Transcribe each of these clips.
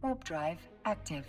Warp drive active.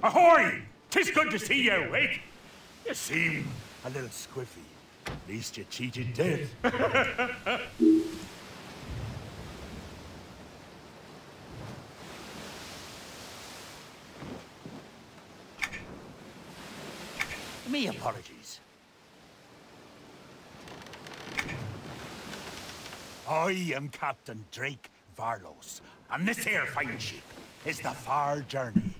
Ahoy! 'Tis good to see you, eh? You seem a little squiffy. At least you cheated death. Me apologies. I am Captain Drake Varlos, and this here fine ship is the Far Journey.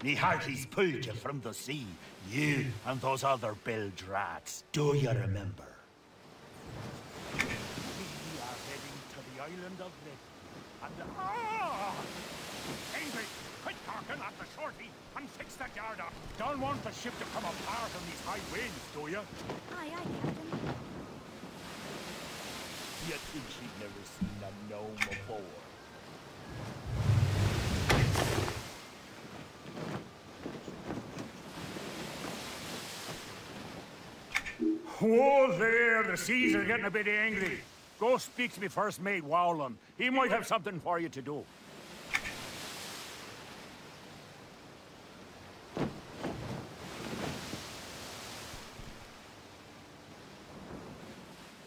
Me hearties pulled you from the sea, you and those other bilge rats. Do you remember? We are heading to the island of Lit, and Angry, quit talking at the shorty and fix that yard up. Don't want the ship to come apart on these high winds, do you? Aye, Captain. You think she'd never seen a gnome before? Whoa there, the seas are getting a bit angry. Go speak to me first mate, Wowland. He might have something for you to do.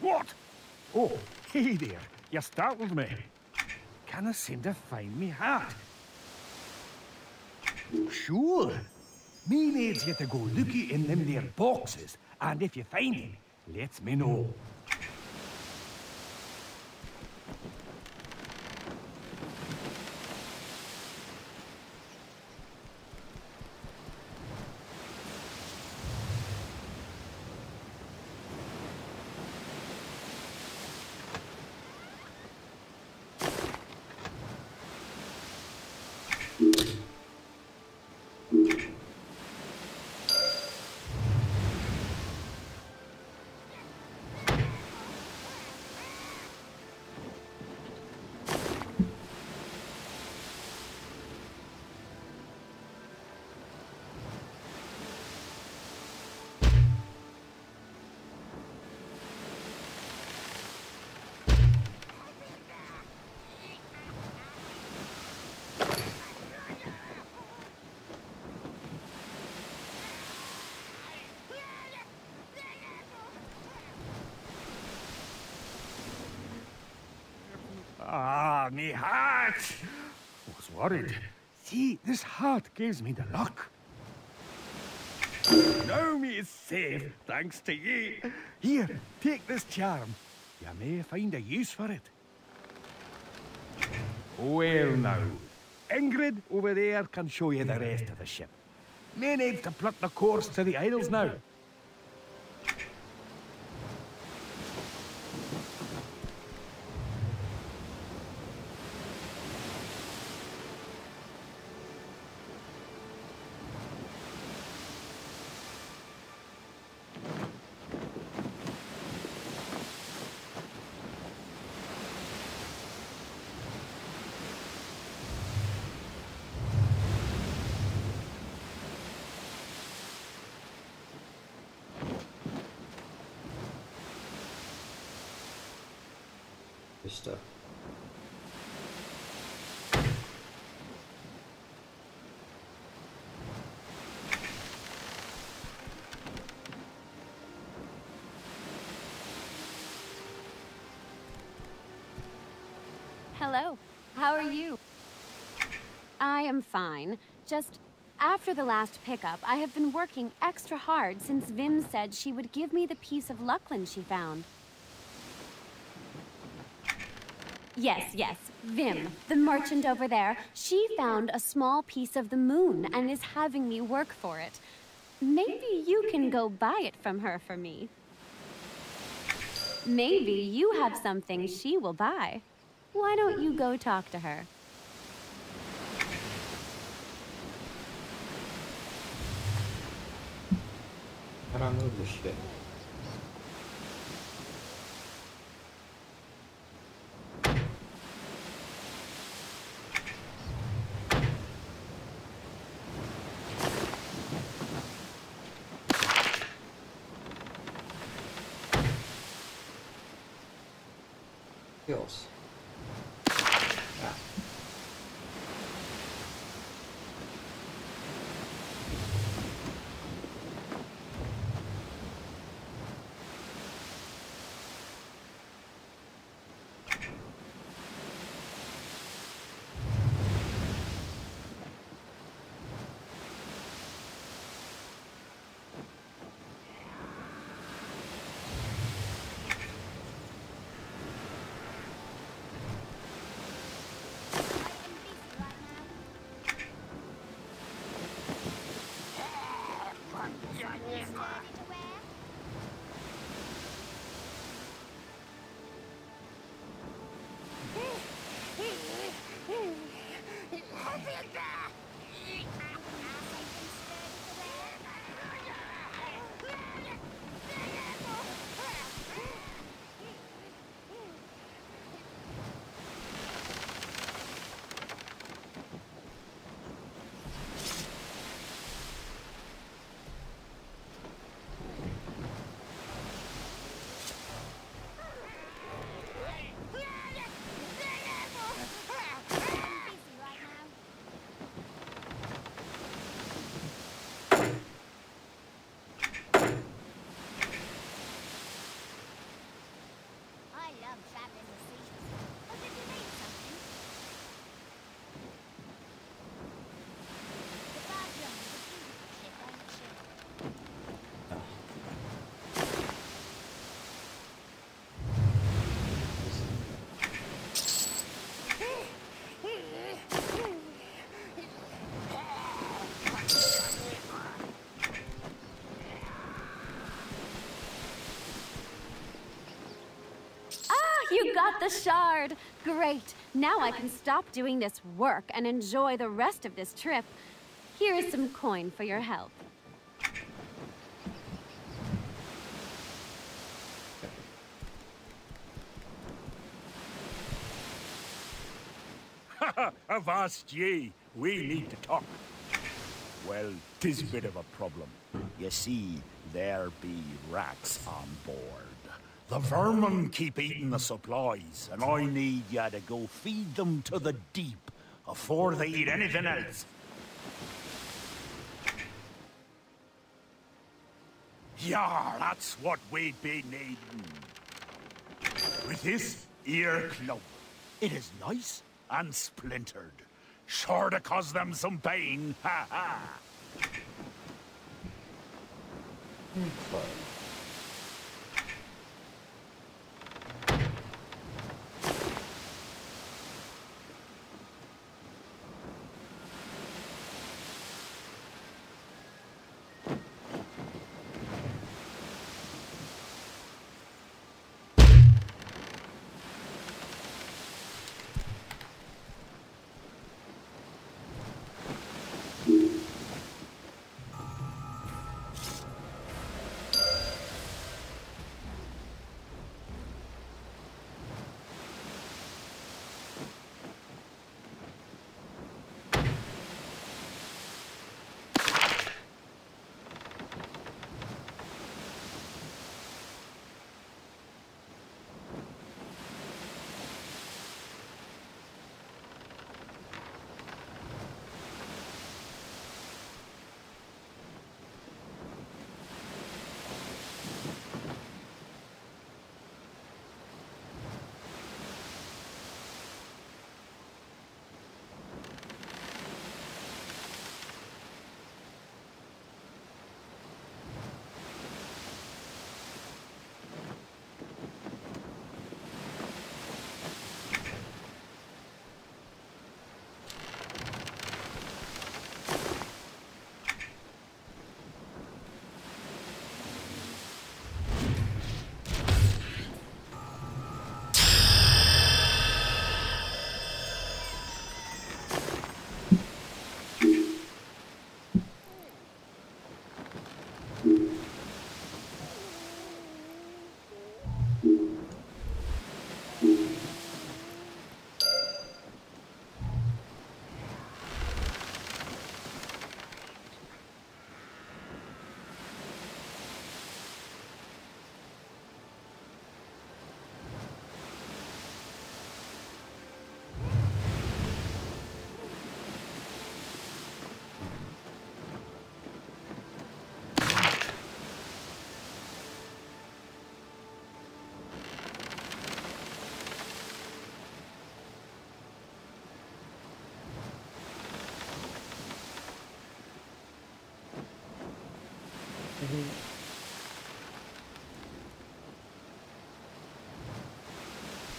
What? Oh, hey there. You startled me. Can't seem to find me hat. Sure. Me needs you to go looky in them there boxes, and if you find it, let me know. Ah, me heart! I was worried. See, this heart gives me the luck. Now me is safe, thanks to ye. Here, take this charm. You may find a use for it. Well now, Ingrid over there can show you the rest of the ship. May need to plot the course to the Isles now. Stuff. Hello. How are you? I am fine. Just after the last pickup, I have been working extra hard since Vim said she would give me the piece of Luckland she found. Yes, Vim, the merchant over there. She found a small piece of the moon and is having me work for it. Maybe you can go buy it from her for me. Maybe you have something she will buy. Why don't you go talk to her? I don't know this shit. Kills. Ah. got the shard! Great! Now I can stop doing this work and enjoy the rest of this trip. Here is some coin for your help. Avast ye, we need to talk. Well, 'tis a bit of a problem. You see, there be rats on board. The vermin keep eating the supplies, and I need ya to go feed them to the deep before they eat anything else. Yeah, that's what we'd be needing. With this ear club, it is nice and splintered. Sure to cause them some pain, ha ha!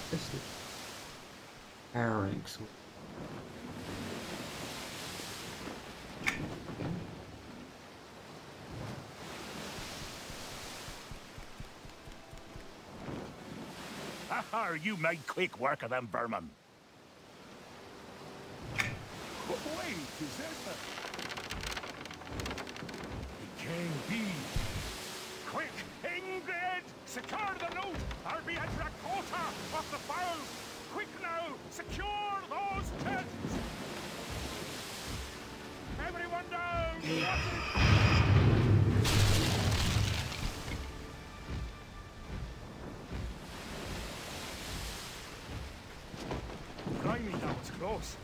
This is pharynx. Haha, you made quick work of them vermin. Wait, is that the... It can't be. Quick, Ingrid! Secure the loot! I'll be at Rakota off the files! Quick now! Secure those tents! Everyone down! Blimey, that was close.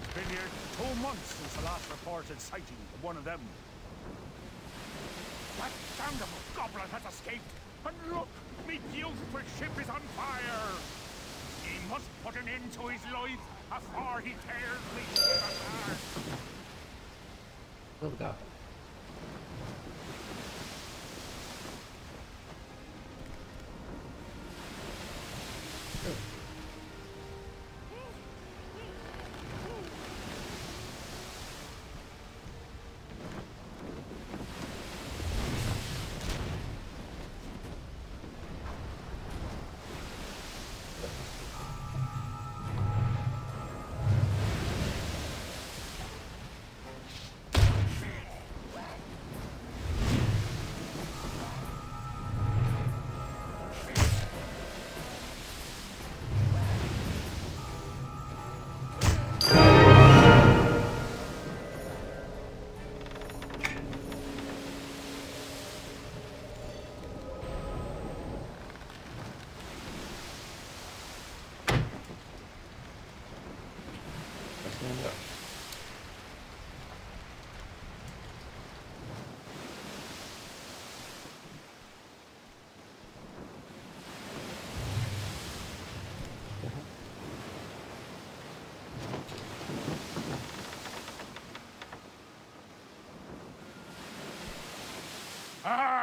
It's been here 2 months since the last reported sighting of one of them. That damnable goblin has escaped! And look! Me beautiful ship is on fire! He must put an end to his life afore he tears me ship apart! Look up.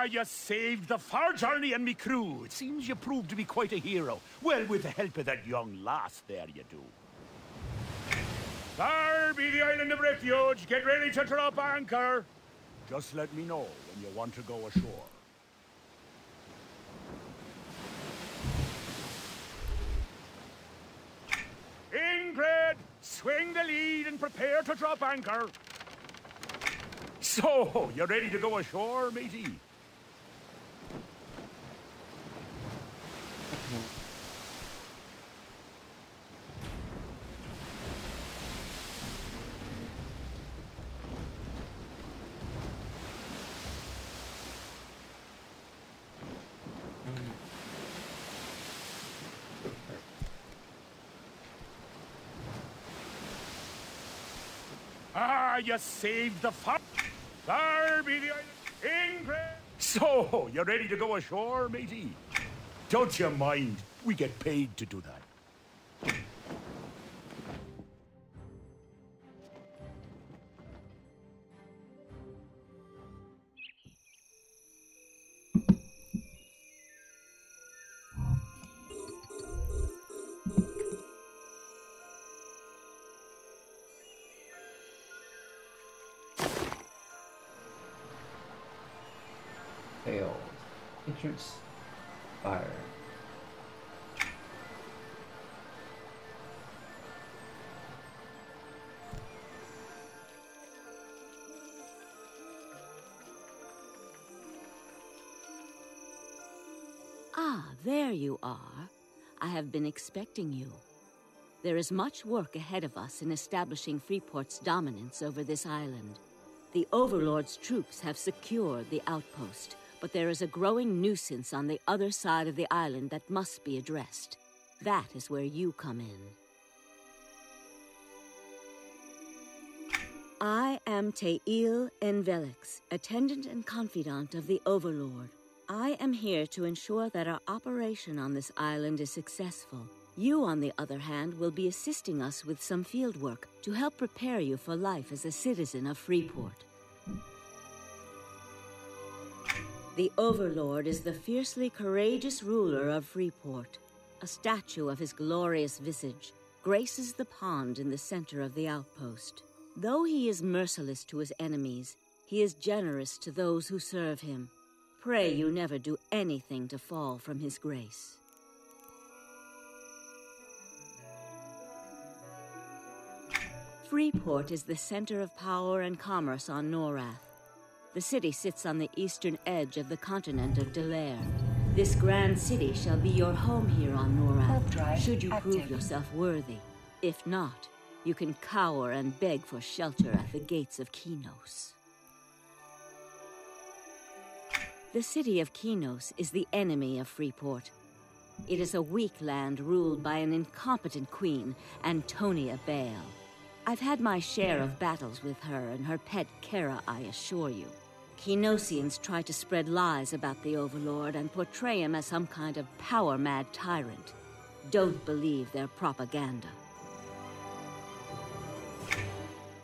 You saved the far journey and me crew. It seems you proved to be quite a hero. Well, with the help of that young lass there, you do. There be the island of refuge. Get ready to drop anchor. Just let me know when you want to go ashore. Ingrid, swing the lead and prepare to drop anchor. So, you ready to go ashore, matey? You saved the fun. There be the island. Ingrid. So, you ready to go ashore, matey? Don't you mind. We get paid to do that. Failed. Entrance fire. Ah, there you are. I have been expecting you. There is much work ahead of us in establishing Freeport's dominance over this island. The Overlord's troops have secured the outpost, but there is a growing nuisance on the other side of the island that must be addressed. That is where you come in. I am Teil Envelix, attendant and confidant of the Overlord. I am here to ensure that our operation on this island is successful. You, on the other hand, will be assisting us with some field work to help prepare you for life as a citizen of Freeport. The Overlord is the fiercely courageous ruler of Freeport. A statue of his glorious visage graces the pond in the center of the outpost. Though he is merciless to his enemies, he is generous to those who serve him. Pray you never do anything to fall from his grace. Freeport is the center of power and commerce on Norath. The city sits on the eastern edge of the continent of Delaire. This grand city shall be your home here on Norath, should you prove yourself worthy. If not, you can cower and beg for shelter at the gates of Kinos. The city of Kinos is the enemy of Freeport. It is a weak land ruled by an incompetent queen, Antonia Bale. I've had my share of battles with her and her pet Kara, I assure you. Kinosians try to spread lies about the Overlord and portray him as some kind of power-mad tyrant. Don't believe their propaganda.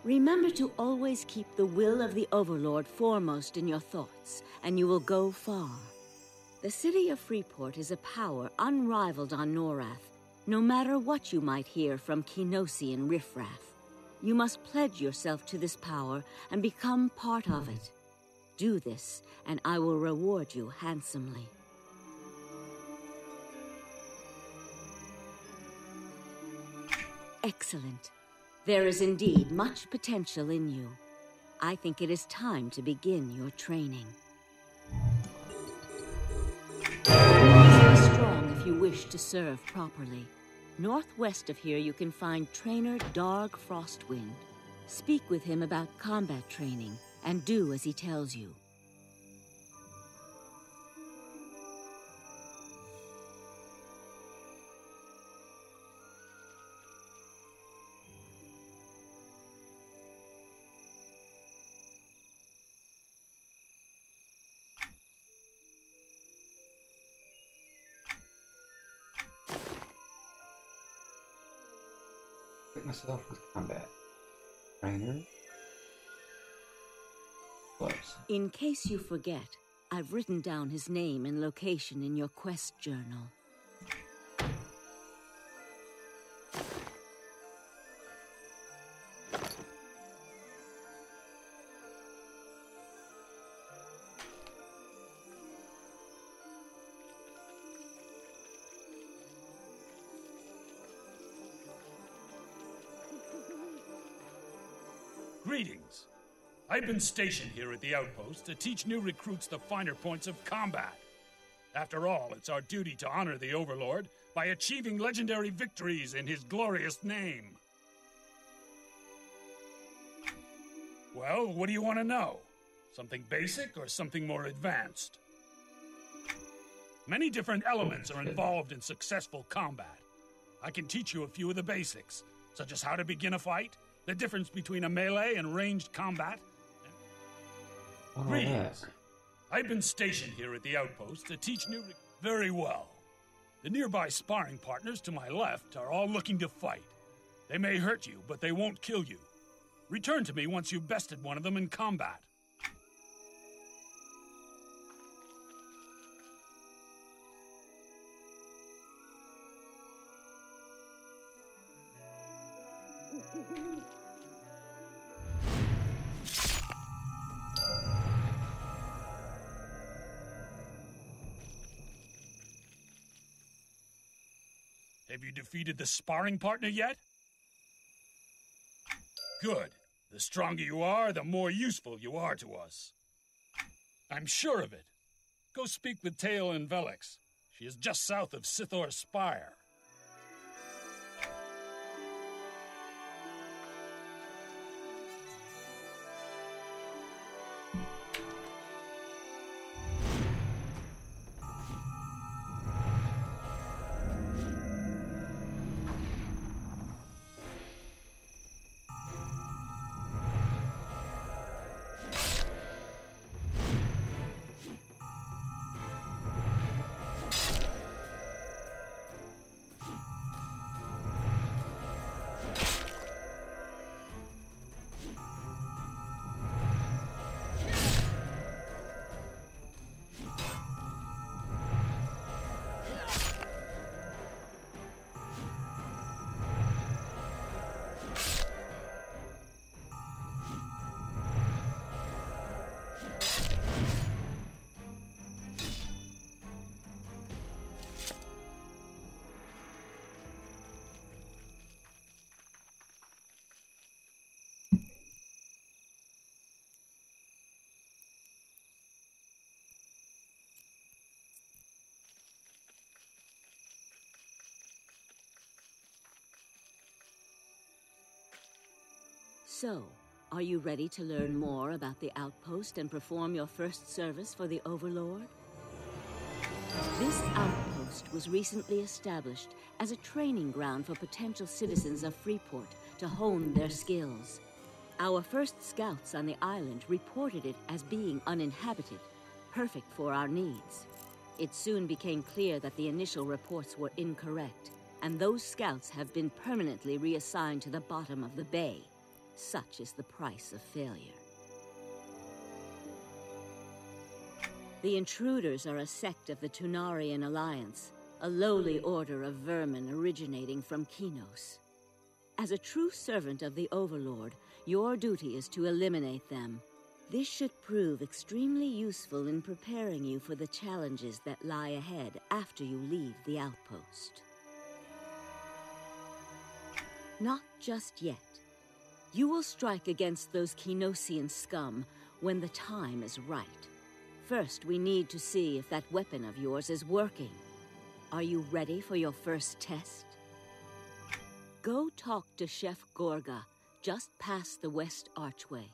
Remember to always keep the will of the Overlord foremost in your thoughts, and you will go far. The city of Freeport is a power unrivaled on Norath, no matter what you might hear from Kinosian riffraff. You must pledge yourself to this power and become part of it. Do this, and I will reward you handsomely. Excellent. There is indeed much potential in you. I think it is time to begin your training. Be strong if you wish to serve properly. Northwest of here you can find Trainer Darg Frostwind. Speak with him about combat training, and do as he tells you. Equip myself with combat. Trainer. Gloves. In case you forget, I've written down his name and location in your quest journal. Greetings. I've been stationed here at the Outpost to teach new recruits the finer points of combat. After all, it's our duty to honor the Overlord by achieving legendary victories in his glorious name. Well, what do you want to know? Something basic or something more advanced? Many different elements are involved in successful combat. I can teach you a few of the basics, such as how to begin a fight, the difference between a melee and ranged combat. Greetings. I've been stationed here at the Outpost to teach new... Very well. The nearby sparring partners to my left are all looking to fight. They may hurt you, but they won't kill you. Return to me once you've bested one of them in combat. Have you defeated the sparring partner yet? Good. The stronger you are, the more useful you are to us. I'm sure of it. Go speak with Tail and Velix. She is just south of Sithor's Spire. So, are you ready to learn more about the Outpost and perform your first service for the Overlord? This Outpost was recently established as a training ground for potential citizens of Freeport to hone their skills. Our first scouts on the island reported it as being uninhabited, perfect for our needs. It soon became clear that the initial reports were incorrect, and those scouts have been permanently reassigned to the bottom of the bay. Such is the price of failure. The Intruders are a sect of the Tunarian Alliance, a lowly order of vermin originating from Kinos. As a true servant of the Overlord, your duty is to eliminate them. This should prove extremely useful in preparing you for the challenges that lie ahead after you leave the Outpost. Not just yet. You will strike against those Kinosian scum when the time is right. First, we need to see if that weapon of yours is working. Are you ready for your first test? Go talk to Chef Gorga, just past the West Archway.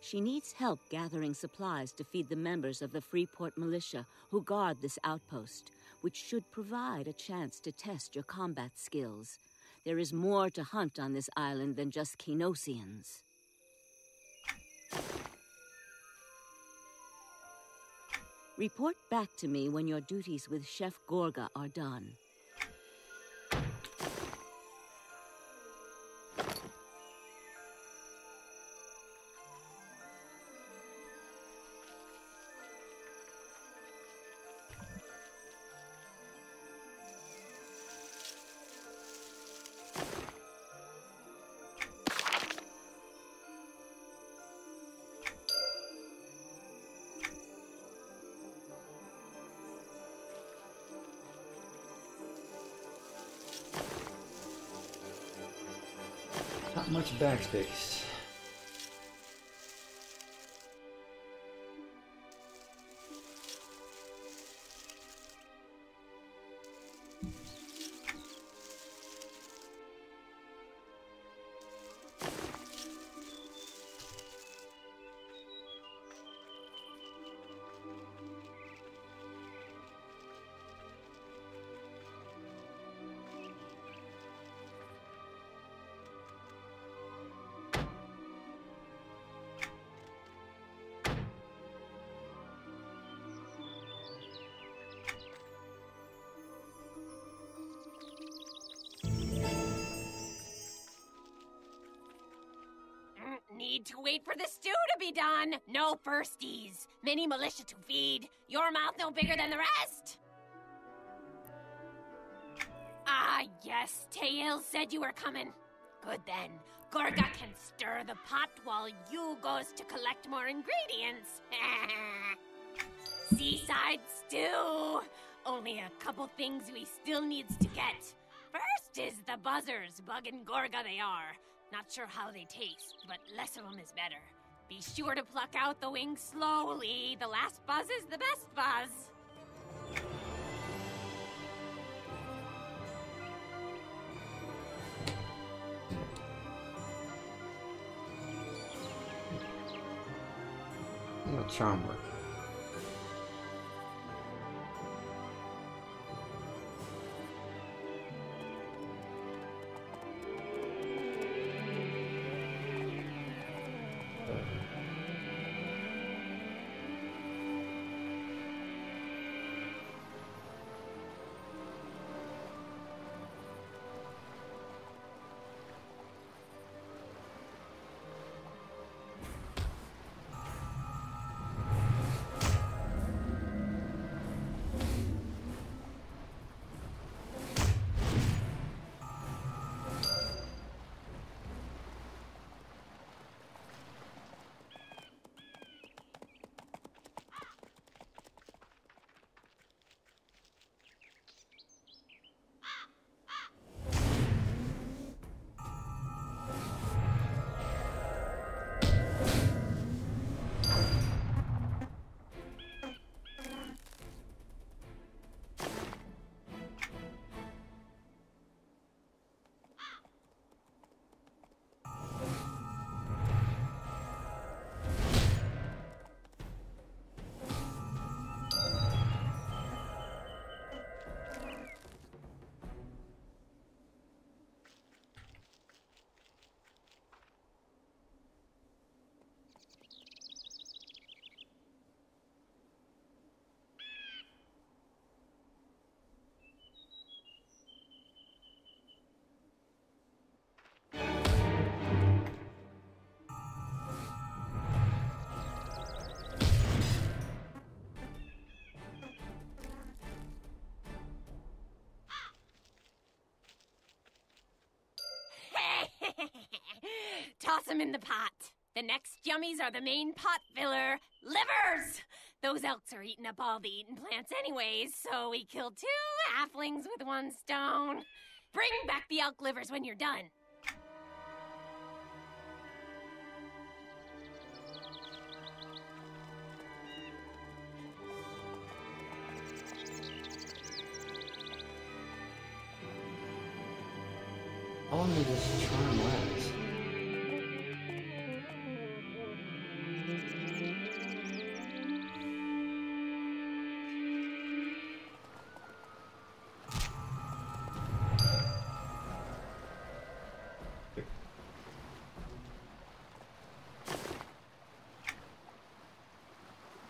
She needs help gathering supplies to feed the members of the Freeport militia who guard this outpost, which should provide a chance to test your combat skills. There is more to hunt on this island than just Kinosians. Report back to me when your duties with Chef Gorga are done. much backspace. Need to wait for the stew to be done. No firsties. Many militia to feed. Your mouth no bigger than the rest. Ah, yes. Tael said you were coming. Good then. Gorga can stir the pot while you goes to collect more ingredients. Seaside stew. Only a couple things we still needs to get. First is the buzzers. Buggin' Gorga they are. Not sure how they taste, but less of them is better. Be sure to pluck out the wings slowly. The last buzz is the best buzz. No charm work. Toss them in the pot. The next yummies are the main pot filler, livers! Those elks are eating up all the eaten plants anyways, so we killed 2 halflings with 1 stone. Bring back the elk livers when you're done. How long does this charm last?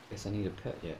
Guess I need a pet yet.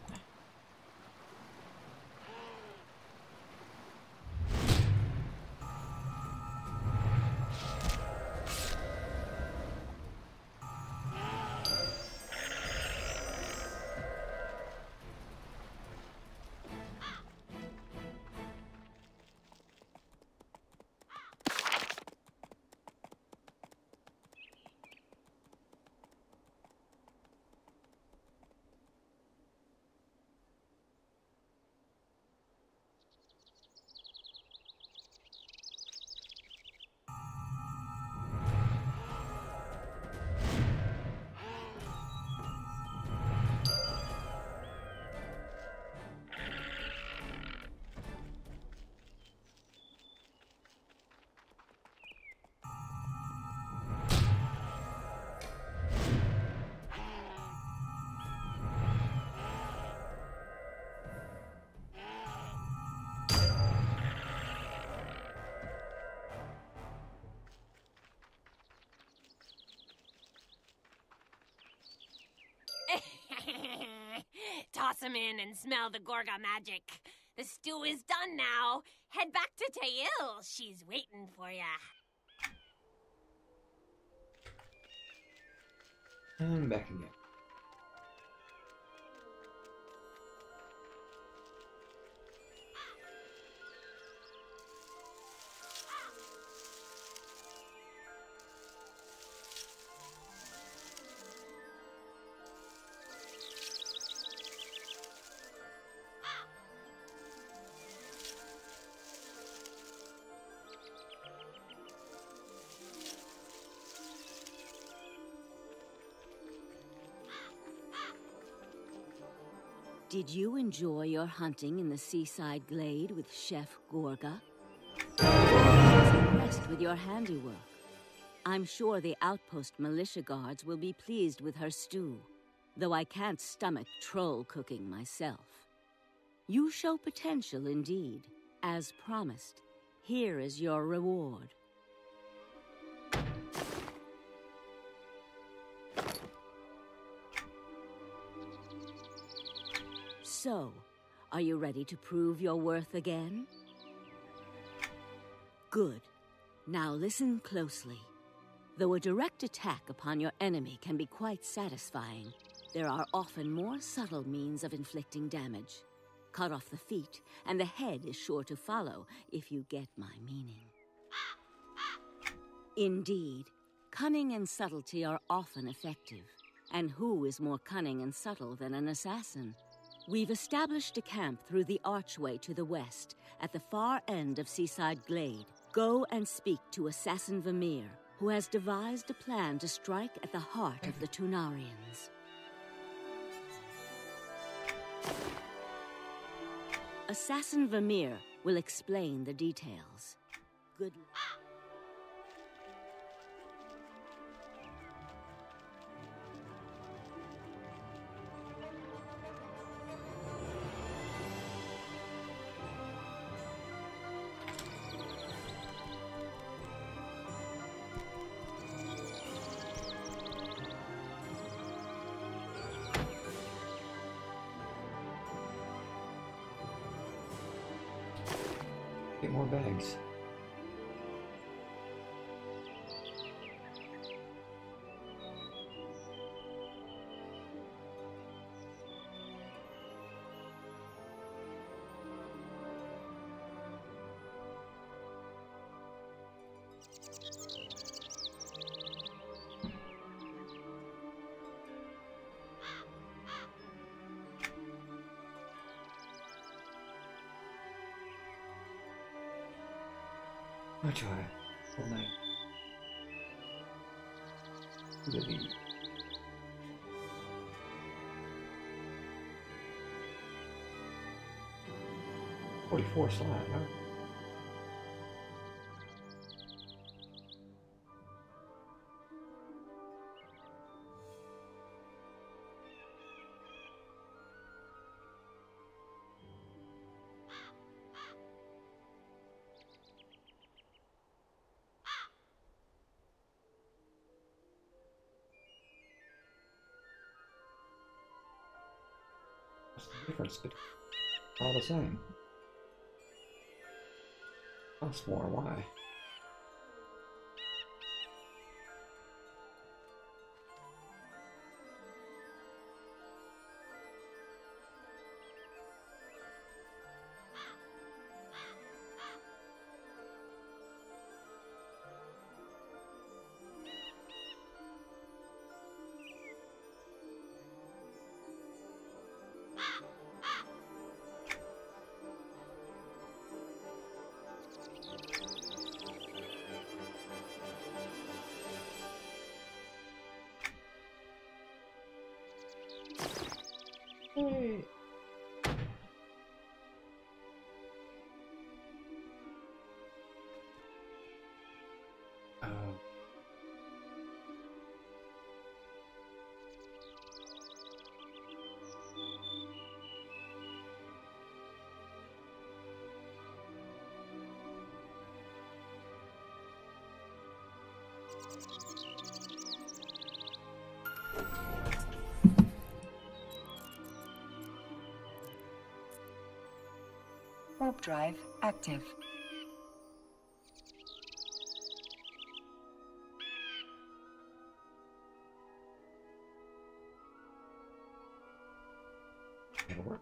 blossom in and smell the Gorga magic. The stew is done now. Head back to Tail. She's waiting for ya. And back again. Did you enjoy your hunting in the seaside glade with Chef Gorga? I was impressed with your handiwork. I'm sure the Outpost militia guards will be pleased with her stew, though I can't stomach troll cooking myself. You show potential indeed. As promised, here is your reward. So, are you ready to prove your worth again? Good. Now listen closely. Though a direct attack upon your enemy can be quite satisfying, there are often more subtle means of inflicting damage. Cut off the feet, and the head is sure to follow, if you get my meaning. Indeed, cunning and subtlety are often effective. And who is more cunning and subtle than an assassin? We've established a camp through the archway to the west, at the far end of Seaside Glade. Go and speak to Assassin Vermeer, who has devised a plan to strike at the heart of the Tunarians. Assassin Vermeer will explain the details. Good luck. Get more bags. I'll try all night. Really. $44 slot, huh? What's the difference? But all the same. Cost more, why? Hey. drive active. That'll work.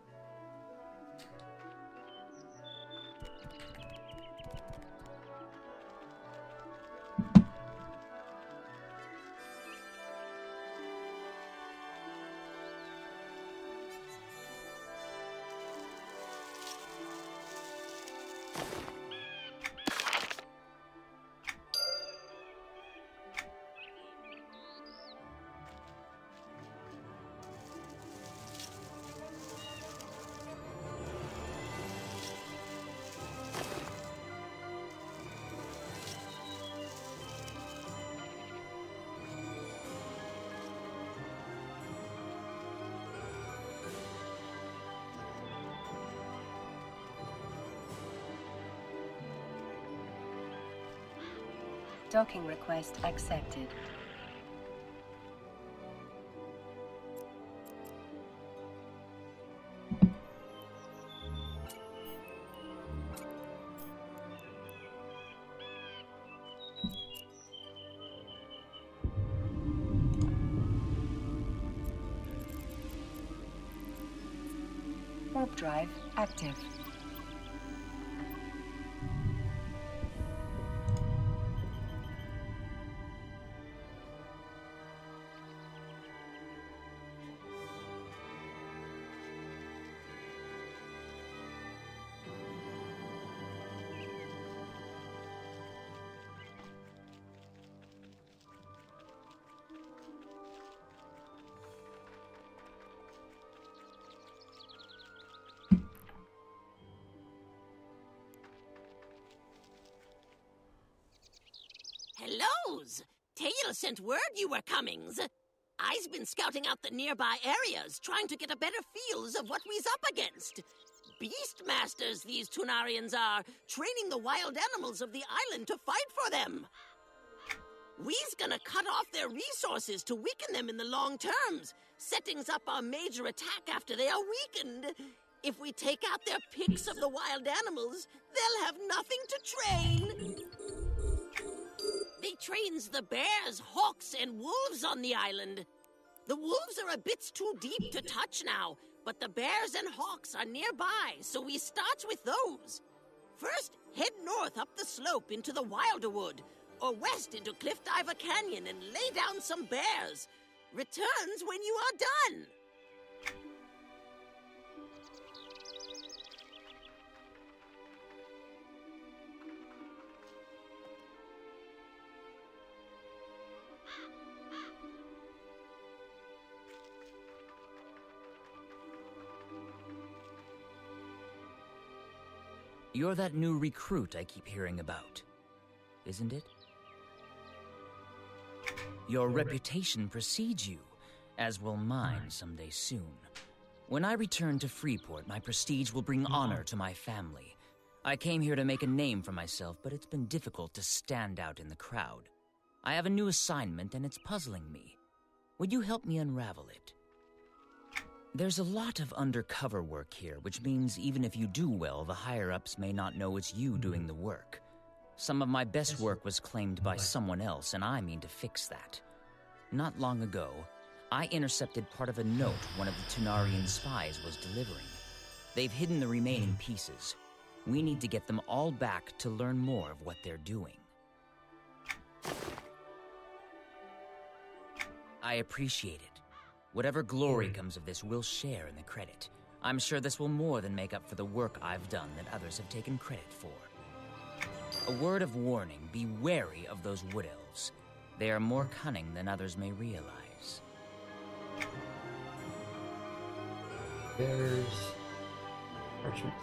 Docking request accepted. Warp drive active. Hellos! Tail sent word you were comings. I's been scouting out the nearby areas, trying to get a better feels of what we's up against. Beastmasters, these Tunarians are, training the wild animals of the island to fight for them. We's gonna cut off their resources to weaken them in the long terms, settings up our major attack after they are weakened. If we take out their picks of the wild animals, they'll have nothing to train. They trains the bears, hawks, and wolves on the island. The wolves are a bit too deep to touch now, but the bears and hawks are nearby, so we starts with those. First, head north up the slope into the Wilderwood, or west into Cliff Diver Canyon and lay down some bears. Returns when you are done. You're that new recruit I keep hearing about, isn't it? Your reputation precedes you, as will mine someday soon. When I return to Freeport, my prestige will bring honor to my family. I came here to make a name for myself, but it's been difficult to stand out in the crowd. I have a new assignment, and it's puzzling me. Would you help me unravel it? There's a lot of undercover work here, which means even if you do well, the higher-ups may not know it's you doing the work. Some of my best work was claimed by someone else, and I mean to fix that. Not long ago, I intercepted part of a note one of the Tunarian spies was delivering. They've hidden the remaining pieces. We need to get them all back to learn more of what they're doing. I appreciate it. Whatever glory comes of this, we'll share in the credit. I'm sure this will more than make up for the work I've done that others have taken credit for. A word of warning, be wary of those wood elves. They are more cunning than others may realize. There's parchment.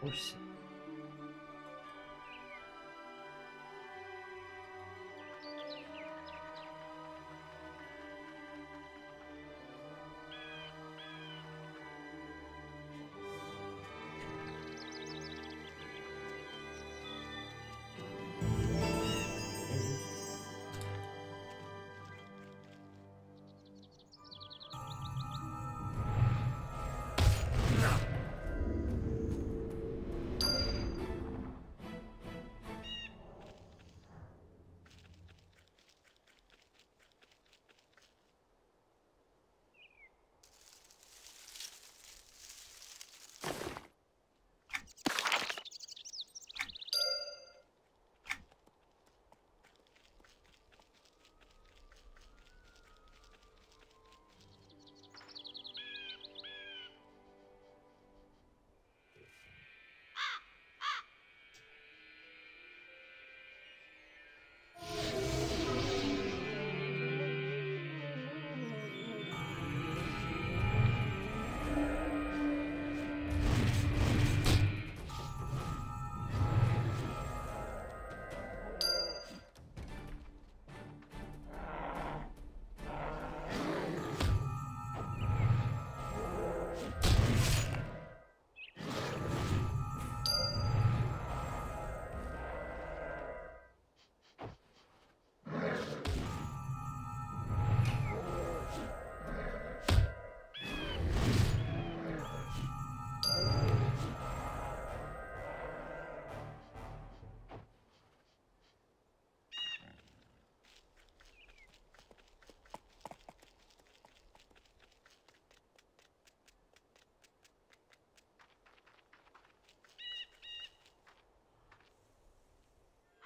Coercer.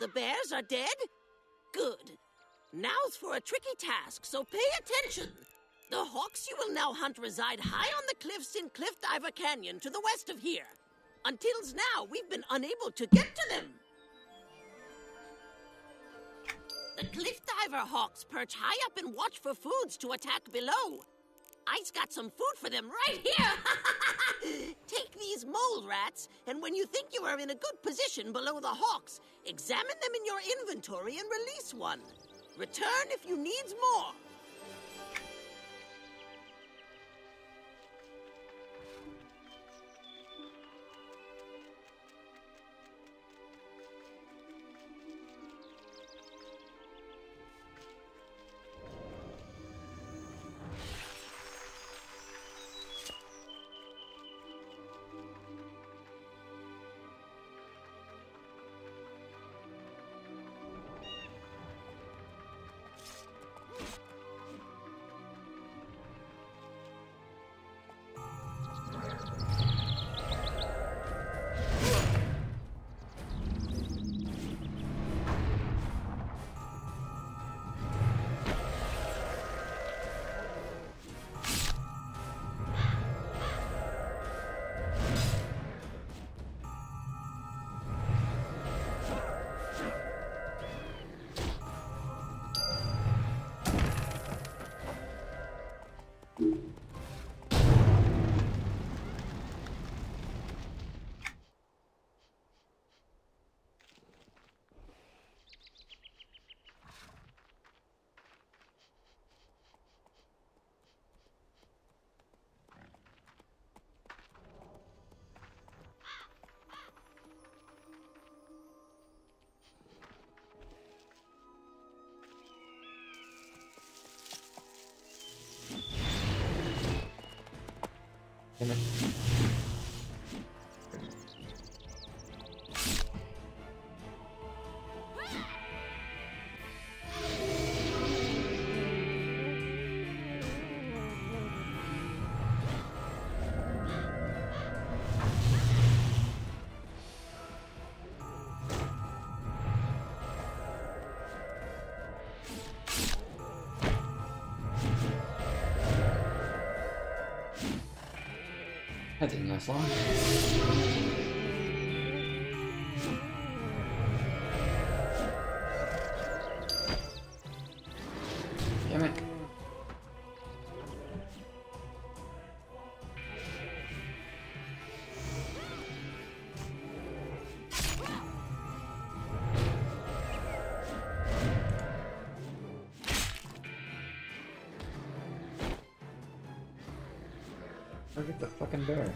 The bears are dead? Good. Now's for a tricky task, so pay attention. The hawks you will now hunt reside high on the cliffs in Cliff Diver Canyon to the west of here. Until now, we've been unable to get to them. The Cliff Diver hawks perch high up and watch for foods to attack below. I's got some food for them right here. Take these mole rats, and when you think you are in a good position below the hawks, examine them in your inventory and release one. Return if you needs more. Damn it. That didn't last long. Damn it. Target the fucking bear.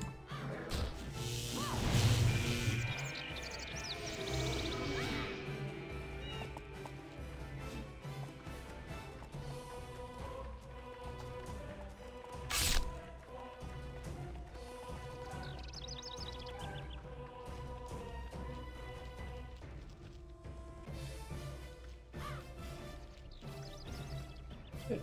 Good.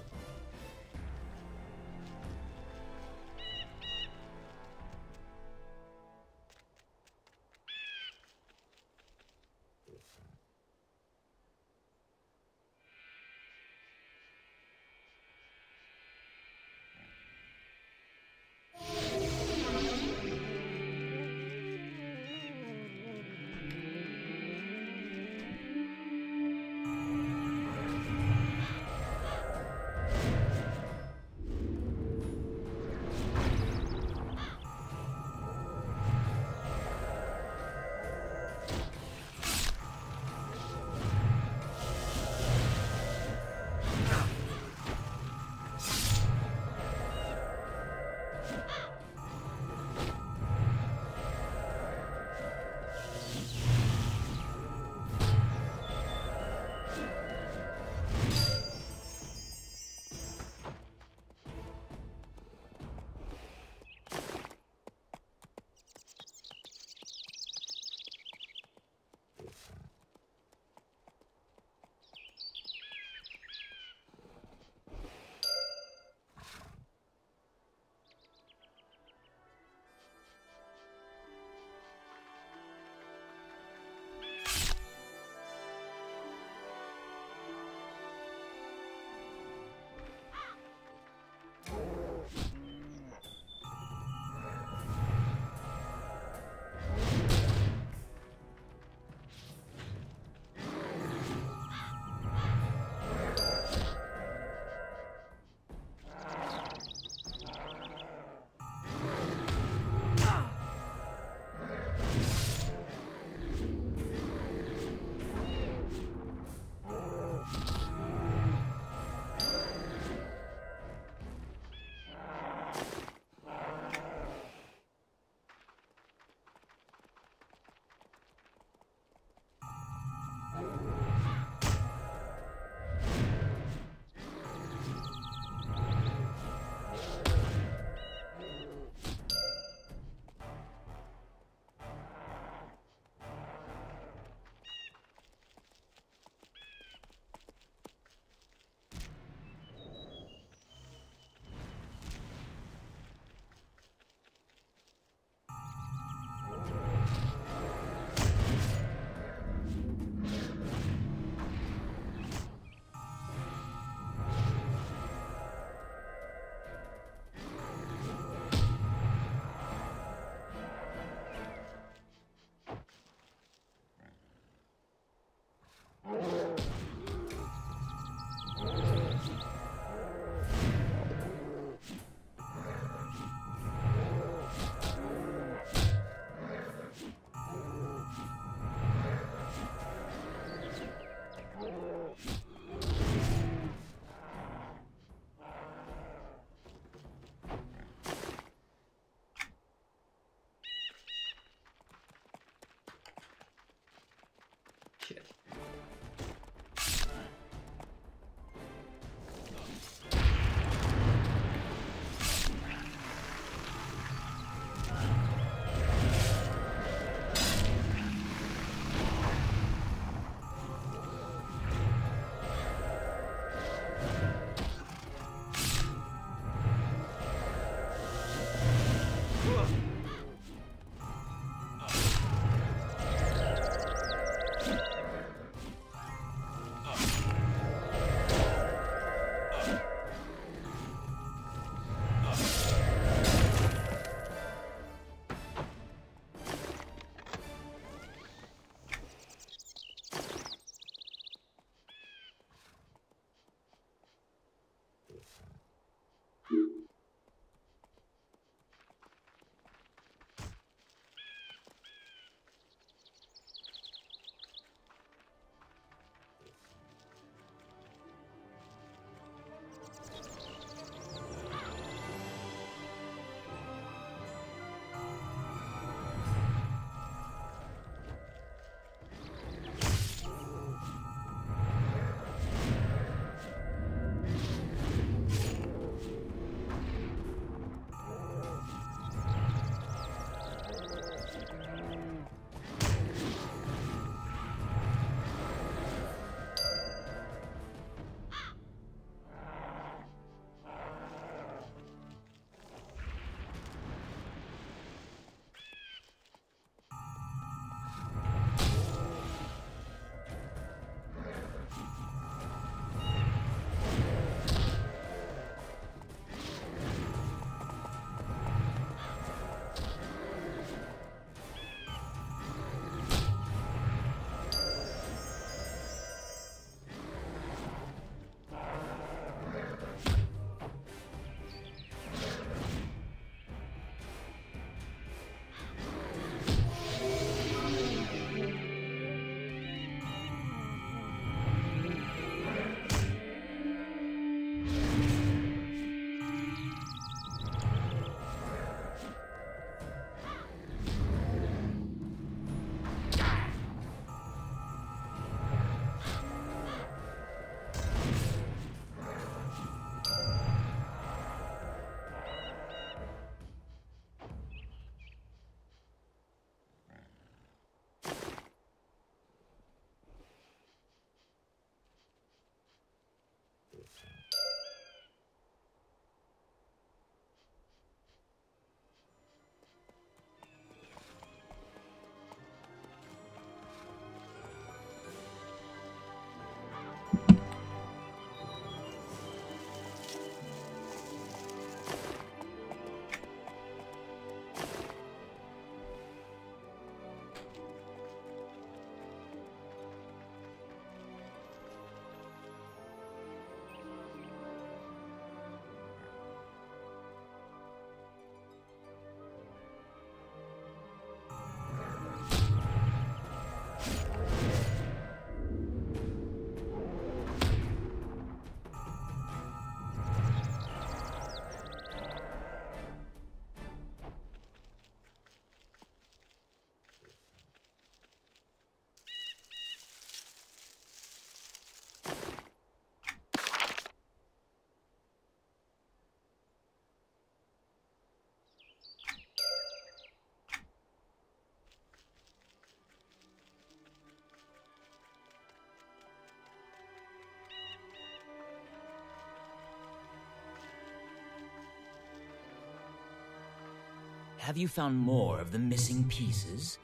have you found more of the missing pieces?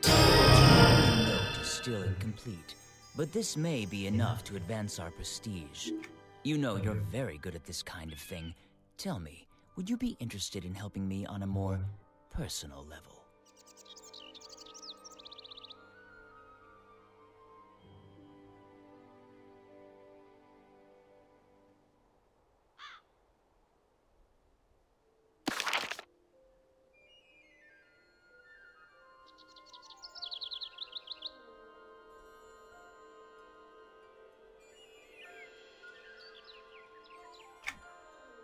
The note is still incomplete, but this may be enough to advance our prestige. You know you're very good at this kind of thing. Tell me, would you be interested in helping me on a more personal level?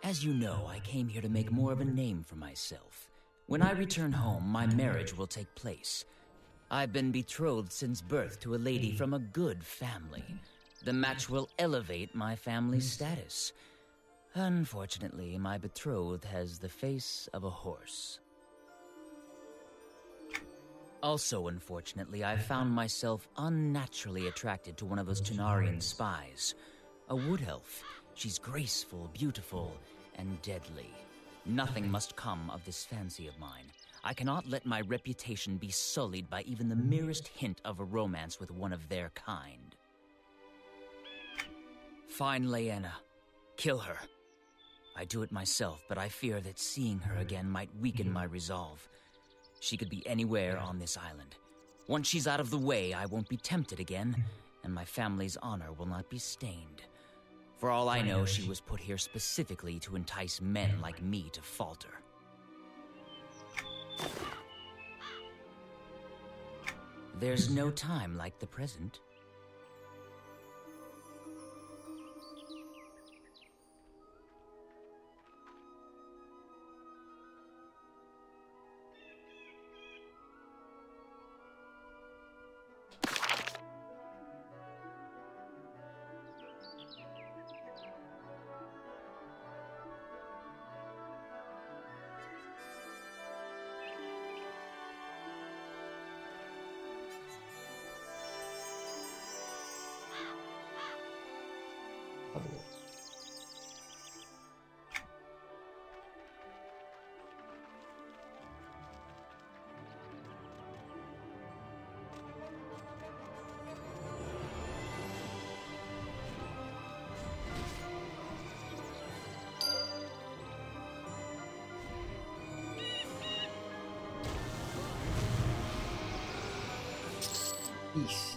As you know, I came here to make more of a name for myself. When I return home, my marriage will take place. I've been betrothed since birth to a lady from a good family. The match will elevate my family's status. Unfortunately, my betrothed has the face of a horse. Also, unfortunately, I found myself unnaturally attracted to one of those Tunarian spies. A wood elf. She's graceful, beautiful, and deadly. Nothing must come of this fancy of mine. I cannot let my reputation be sullied by even the merest hint of a romance with one of their kind. Find Liana. Kill her. I do it myself, but I fear that seeing her again might weaken my resolve. She could be anywhere on this island. Once she's out of the way, I won't be tempted again, and my family's honor will not be stained. For all I know, she was put here specifically to entice men like me to falter. There's no time like the present. East.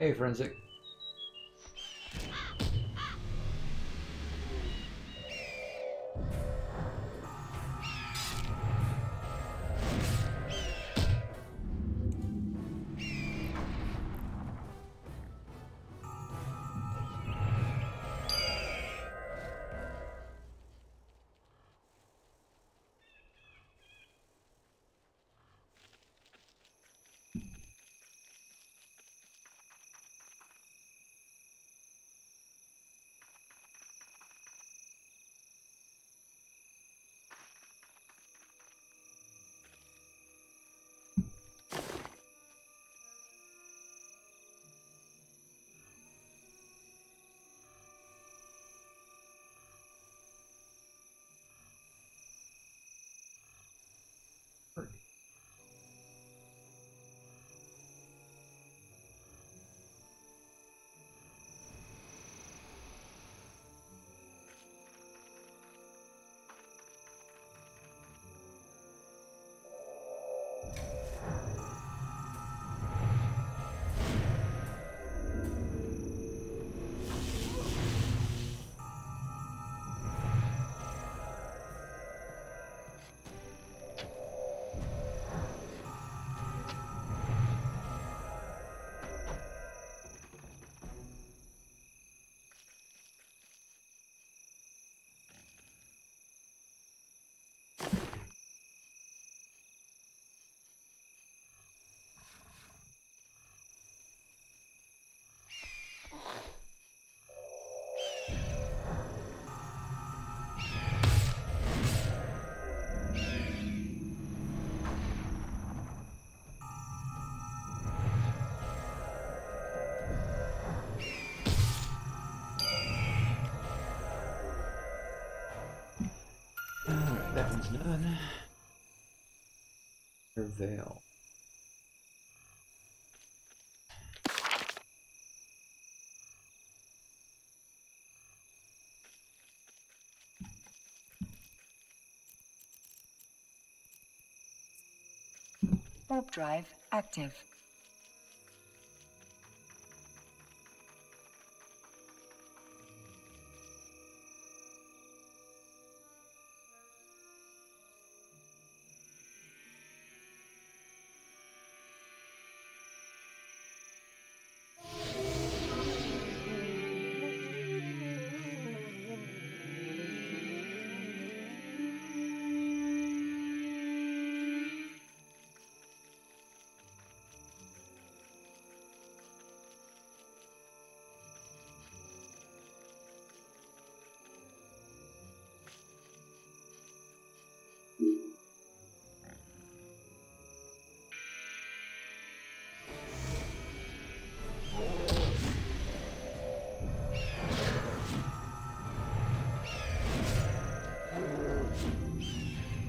Hey, Forensic. Alright, that one's done. Prevail. Warp drive active.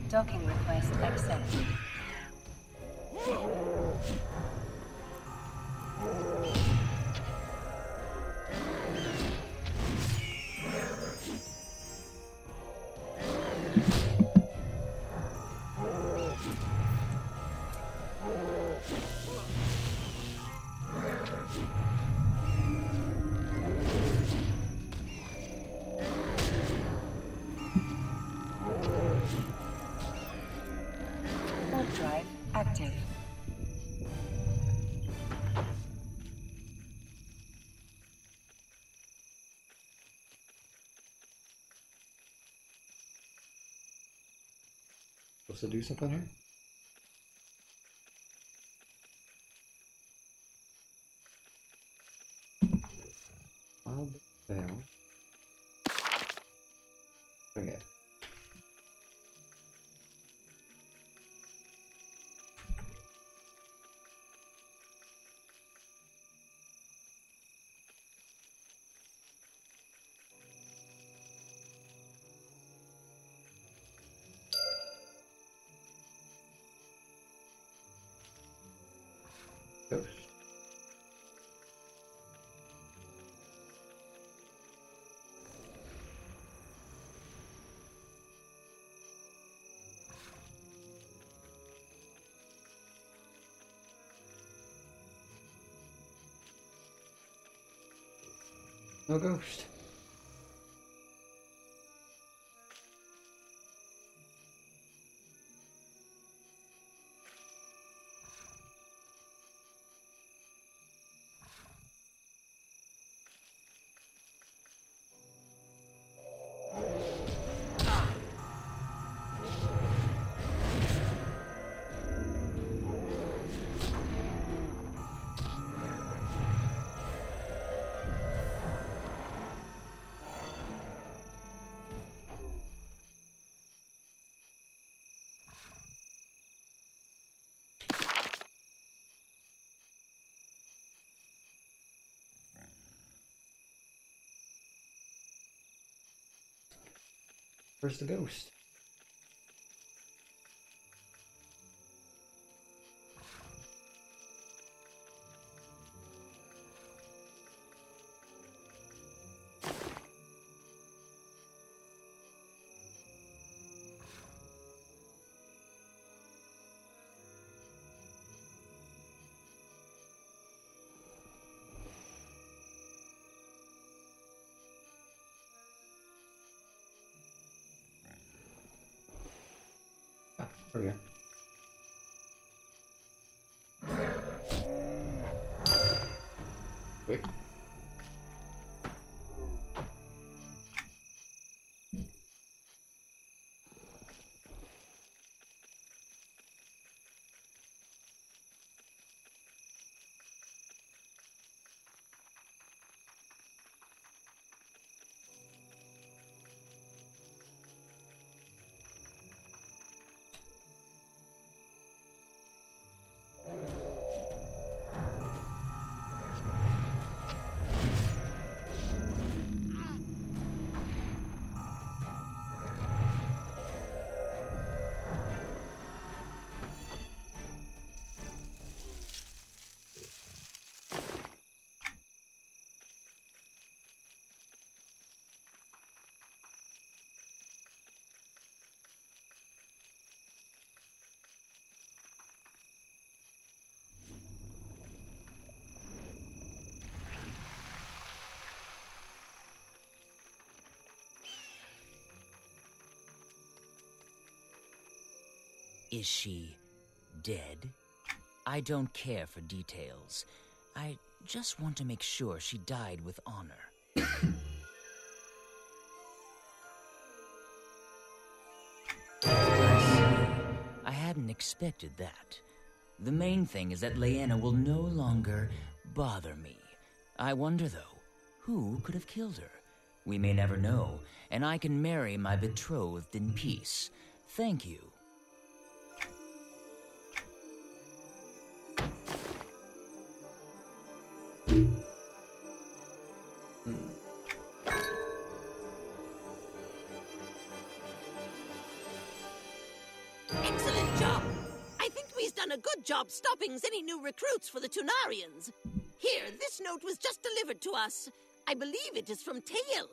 Docking request accepted. Warp drive active. Supposed to do something here? I'll fail. Okay. No ghost. Where's the ghost? Ah, there we go. Wait. Is she dead? I don't care for details. I just want to make sure she died with honor. I hadn't expected that. The main thing is that Liana will no longer bother me. I wonder, though, who could have killed her? We may never know, and I can marry my betrothed in peace. Thank you. Excellent job. I think we've done a good job stopping any new recruits for the Tunarians. Here, this note was just delivered to us. I believe it is from Tail.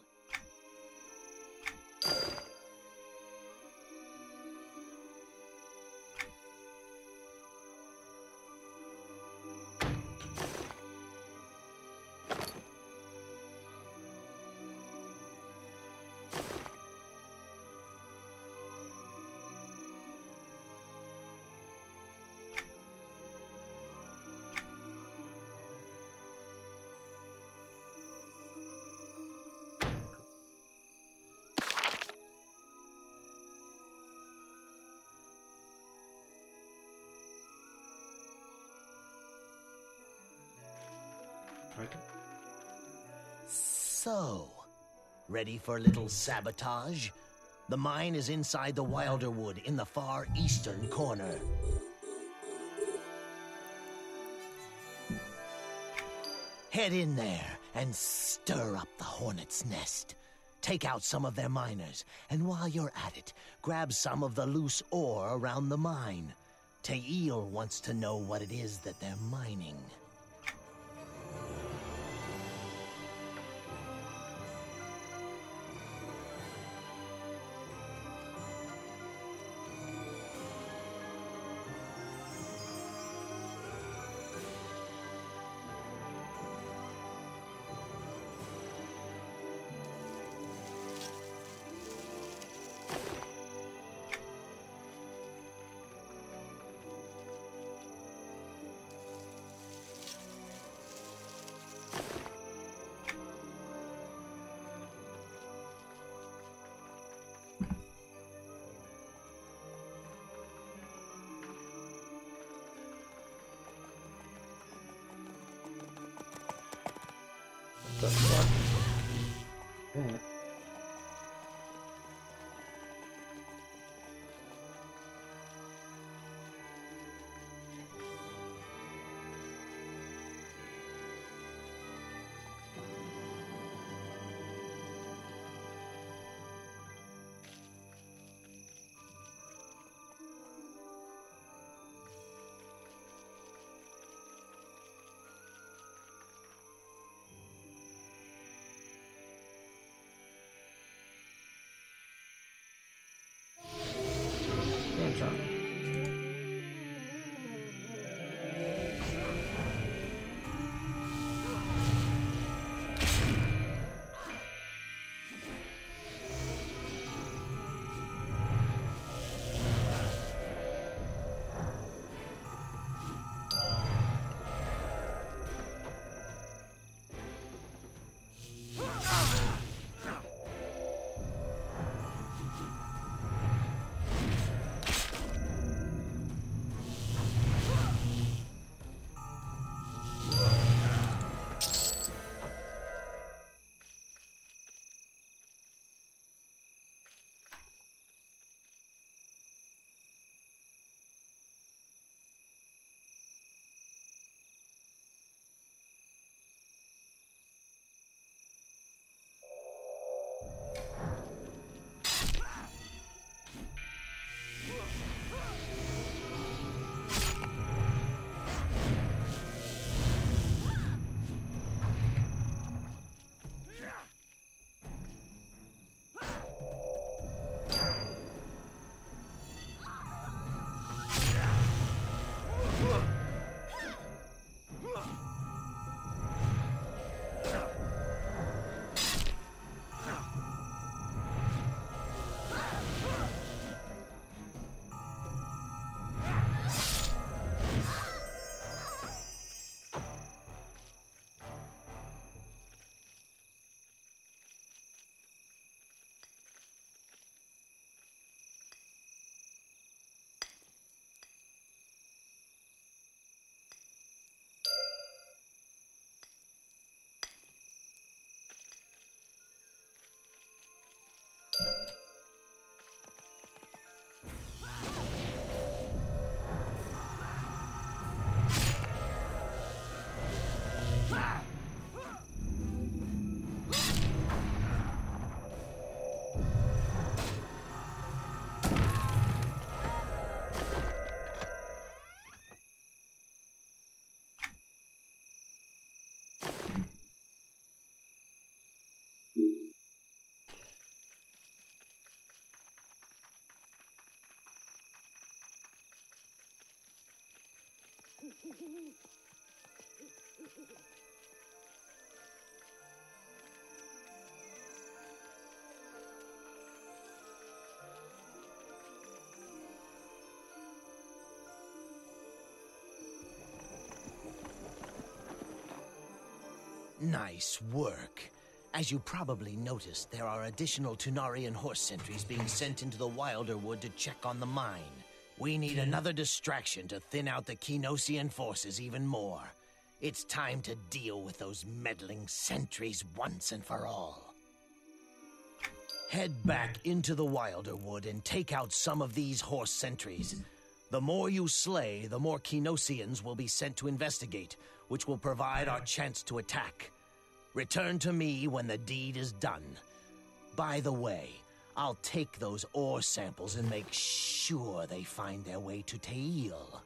So, ready for a little sabotage? The mine is inside the Wilder Wood in the far eastern corner. Head in there and stir up the hornet's nest. Take out some of their miners, and while you're at it, grab some of the loose ore around the mine. Tail wants to know what it is that they're mining. the fuck? Yeah. Nice work. As you probably noticed, there are additional Tunarian horse sentries being sent into the Wilder Wood to check on the mine. We need another distraction to thin out the Kinosian forces even more. It's time to deal with those meddling sentries once and for all. Head back into the Wilder Wood and take out some of these horse sentries. The more you slay, the more Kinosians will be sent to investigate, which will provide our chance to attack. Return to me when the deed is done. By the way, I'll take those ore samples and make sure they find their way to Teil.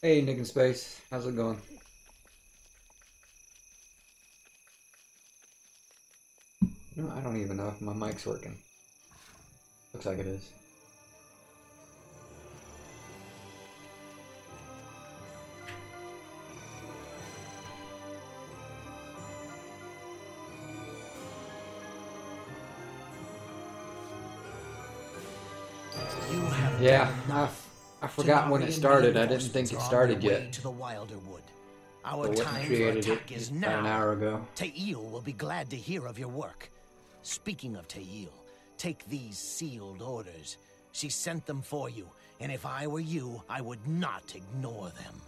Hey, Nick in Space. How's it going? No, I don't even know if my mic's working. Looks like it is. Yeah, I forgot when it started. I didn't think it started yet. To the Wilder Wood. So Our what time for created it attack is about an now. hour ago. Tail will be glad to hear of your work. Speaking of Tail, take these sealed orders. She sent them for you, and if I were you, I would not ignore them.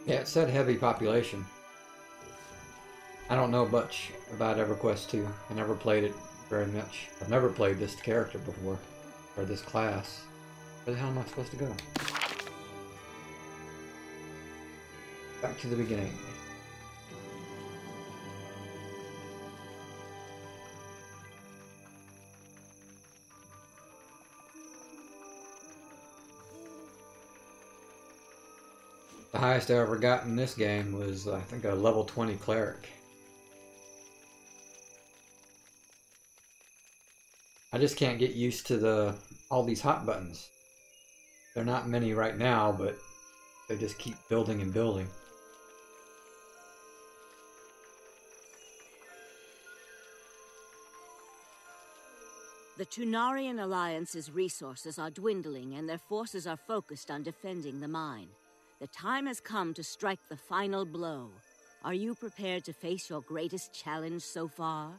Yeah, it said heavy population. I don't know much about Everquest 2. I never played it very much. I've never played this character before, or this class. Where the hell am I supposed to go? Back to the beginning. The highest I ever got in this game was, I think, a level 20 cleric. I just can't get used to all these hot buttons. They're not many right now, but they just keep building and building. The Tunarian Alliance's resources are dwindling and their forces are focused on defending the mine. The time has come to strike the final blow. Are you prepared to face your greatest challenge so far?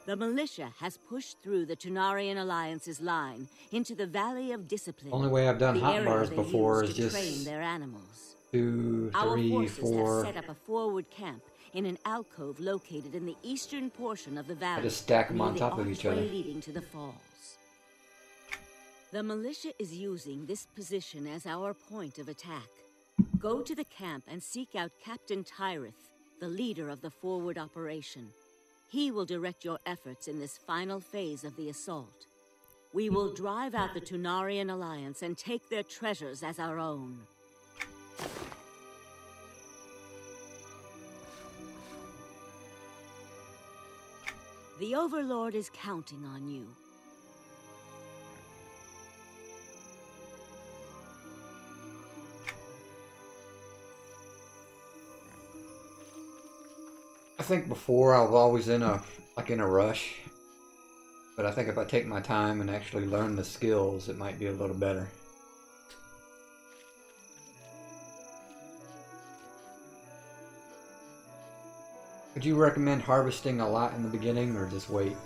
The militia has pushed through the Tunarian Alliance's line into the Valley of Discipline. Only way I've done the hot area bars they before use is to just train their animals. 2, Our 3, forces 4. have set up a forward camp in an alcove located in the eastern portion of the valley. I just stack them near on the top of each other. archway leading to the falls. The militia is using this position as our point of attack. Go to the camp and seek out Captain Tyrith, the leader of the forward operation. He will direct your efforts in this final phase of the assault. We will drive out the Tunarian Alliance and take their treasures as our own. The Overlord is counting on you. I think before I was always in a rush, but I think if I take my time and actually learn the skills, it might be a little better. Would you recommend harvesting a lot in the beginning or just wait?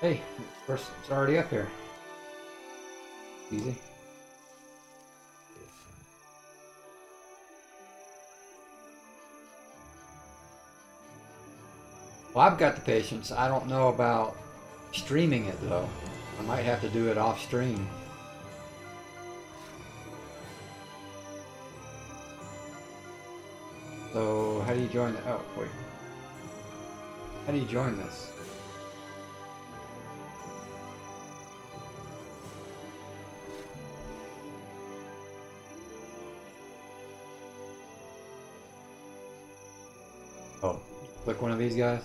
Hey, first it's already up here. Easy. Well, I've got the patience. I don't know about streaming it though. I might have to do it off stream. So, how do you join the... Oh, wait. How do you join this? Oh, click one of these guys.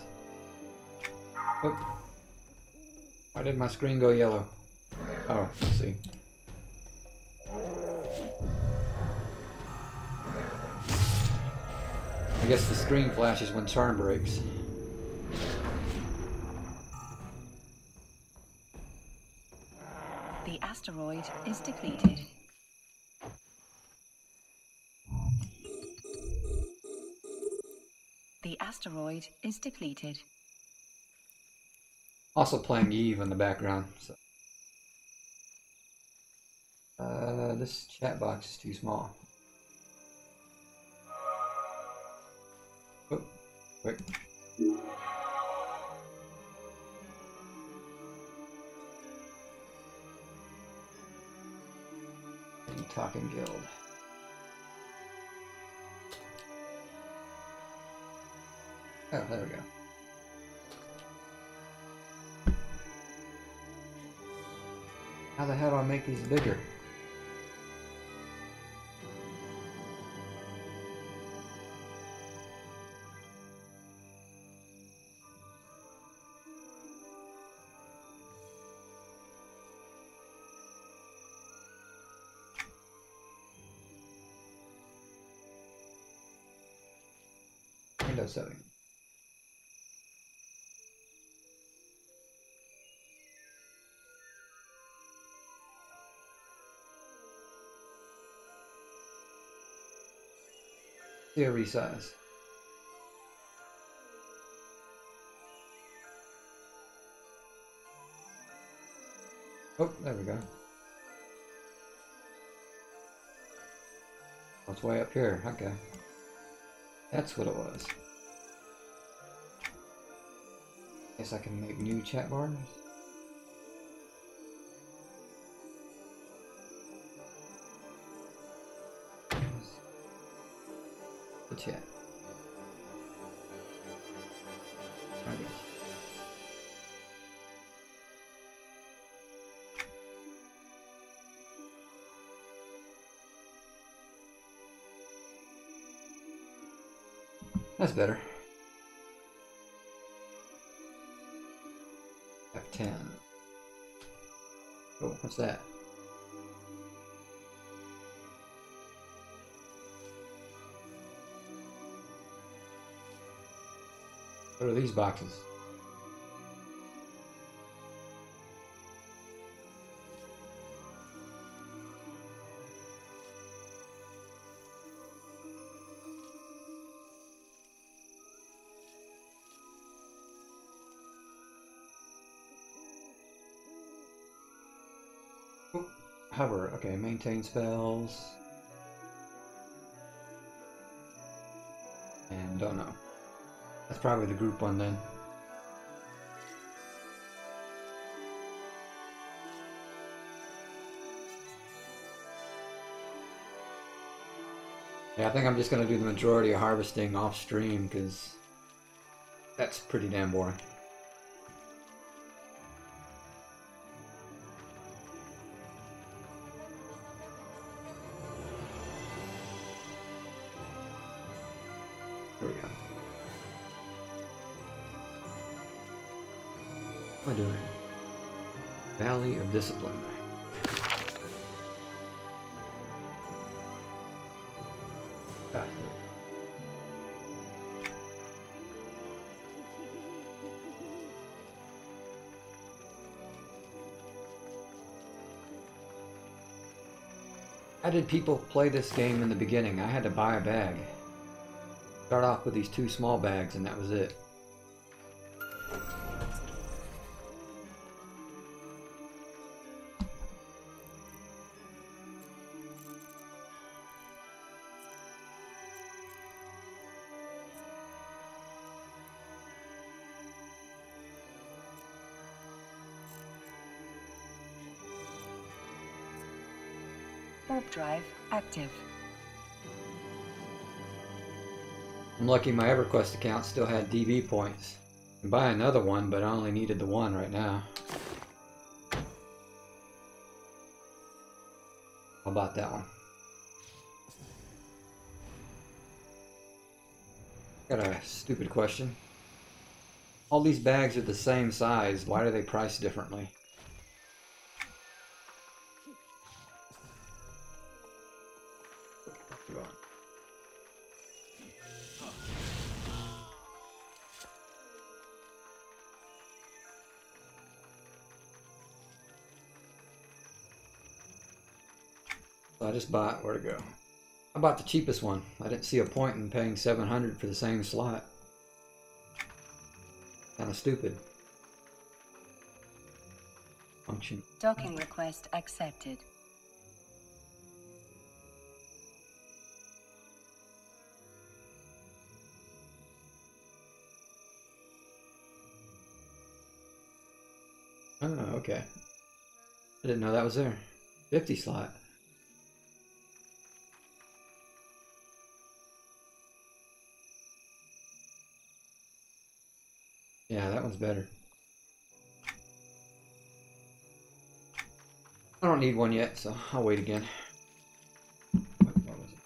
Oop. Why did my screen go yellow? Oh, let's see. I guess the screen flashes when charm breaks. The asteroid is depleted. The asteroid is depleted. Also playing Eve in the background. So. This chat box is too small. Oh, wait. Talking Guild. Oh, there we go. How the hell do I make these bigger? Windows 7. Here, resize. Oh, there we go. Oh, it's way up here. Okay. That's what it was. Guess I can make new chat bars. The chat. Okay. That's better. F10. Oh, what's that? What are these boxes? Oh, hover, okay, maintain spells. And don't know. That's probably the group one then. Yeah, I think I'm just going to do the majority of harvesting off stream because that's pretty damn boring. There we go. What am I doing? Valley of Discipline. Ah, how did people play this game in the beginning? I had to buy a bag. Start off with these 2 small bags and that was it. Warp drive active. I'm lucky my Everquest account still had DB points. I can buy another one, but I only needed the one right now. How about that one? Got a stupid question. All these bags are the same size. Why are they priced differently? I just bought, where'd it go? I bought the cheapest one. I didn't see a point in paying $700 for the same slot. Kind of stupid. Function. Docking request accepted. Oh, okay. I didn't know that was there. 50 slot. Yeah, that one's better. I don't need one yet, so I'll wait again. What was it?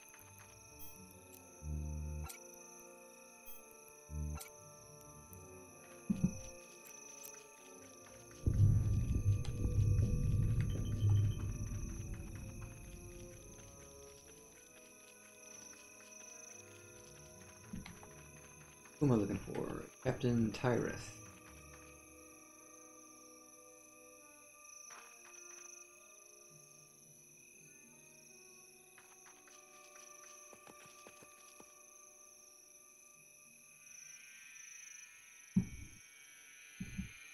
Who am I looking for? Captain Tyreth.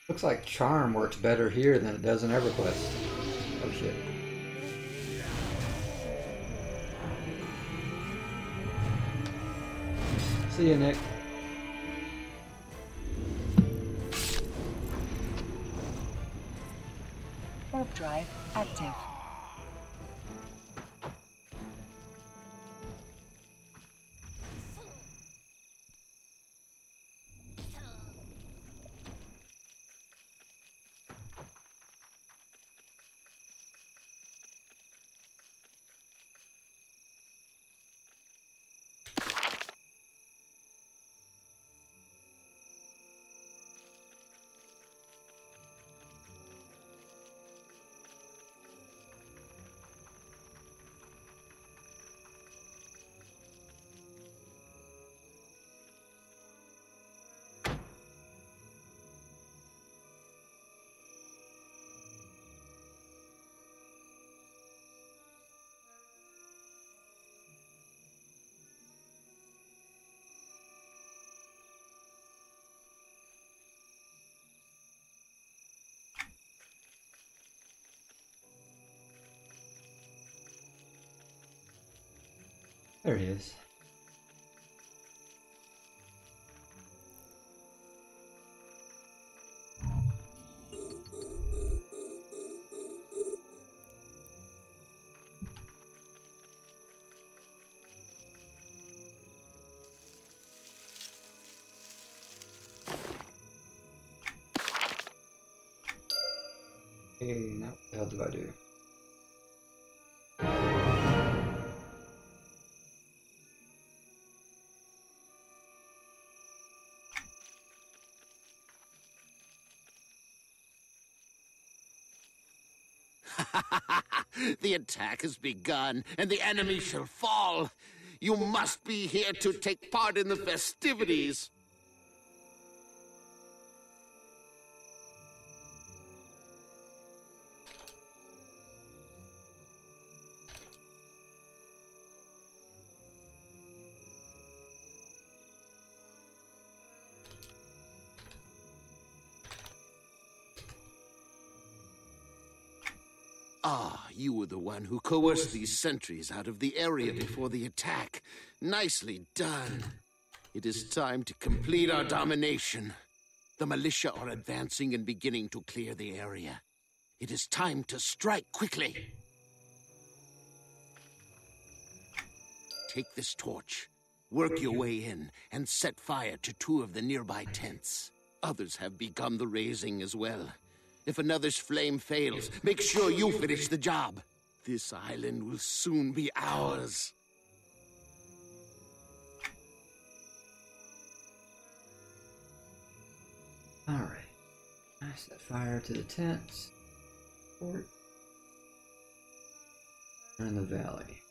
Looks like charm works better here than it does in Everquest. Oh shit. See you, Nick. Warp drive active. There he is. Hey, now what the hell do I do? The attack has begun, and the enemy shall fall. You must be here to take part in the festivities. Ah, you were the one who coerced these sentries out of the area before the attack. Nicely done. It is time to complete our domination. The militia are advancing and beginning to clear the area. It is time to strike quickly. Take this torch, work your way in, and set fire to 2 of the nearby tents. Others have begun the raising as well. If another's flame fails, make sure you finish the job. This island will soon be ours. Alright. I set fire to the tents. Fort. And the valley.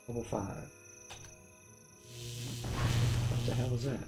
Level 5. What the hell is that?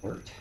Worked.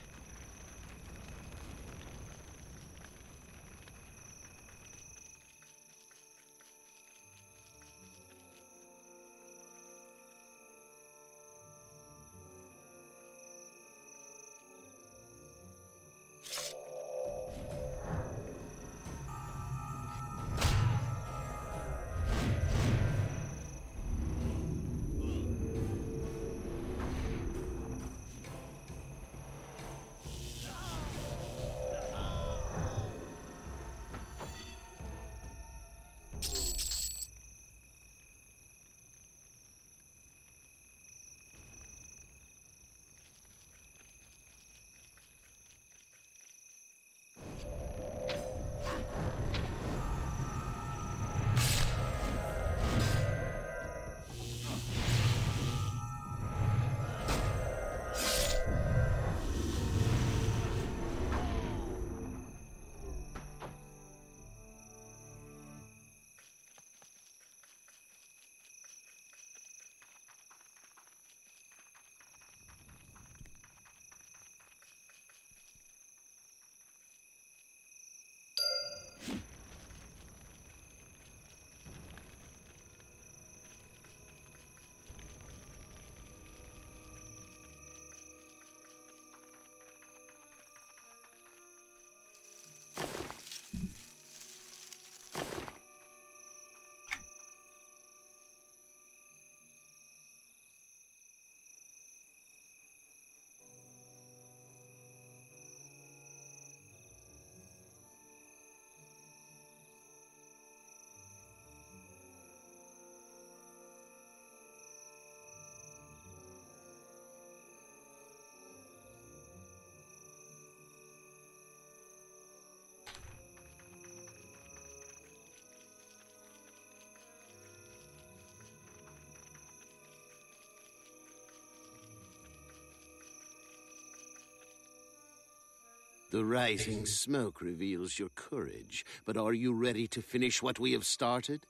The rising smoke reveals your courage, but are you ready to finish what we have started?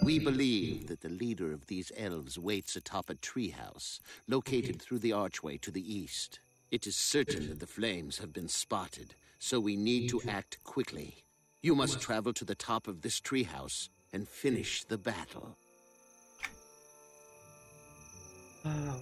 We believe that the leader of these elves waits atop a treehouse, located through the archway to the east. It is certain that the flames have been spotted, so we need to act quickly. You must travel to the top of this treehouse and finish the battle. Oh.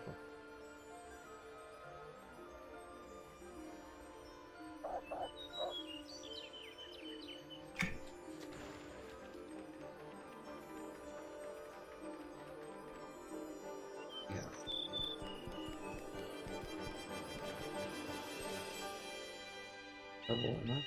careful. Yeah. Double enough.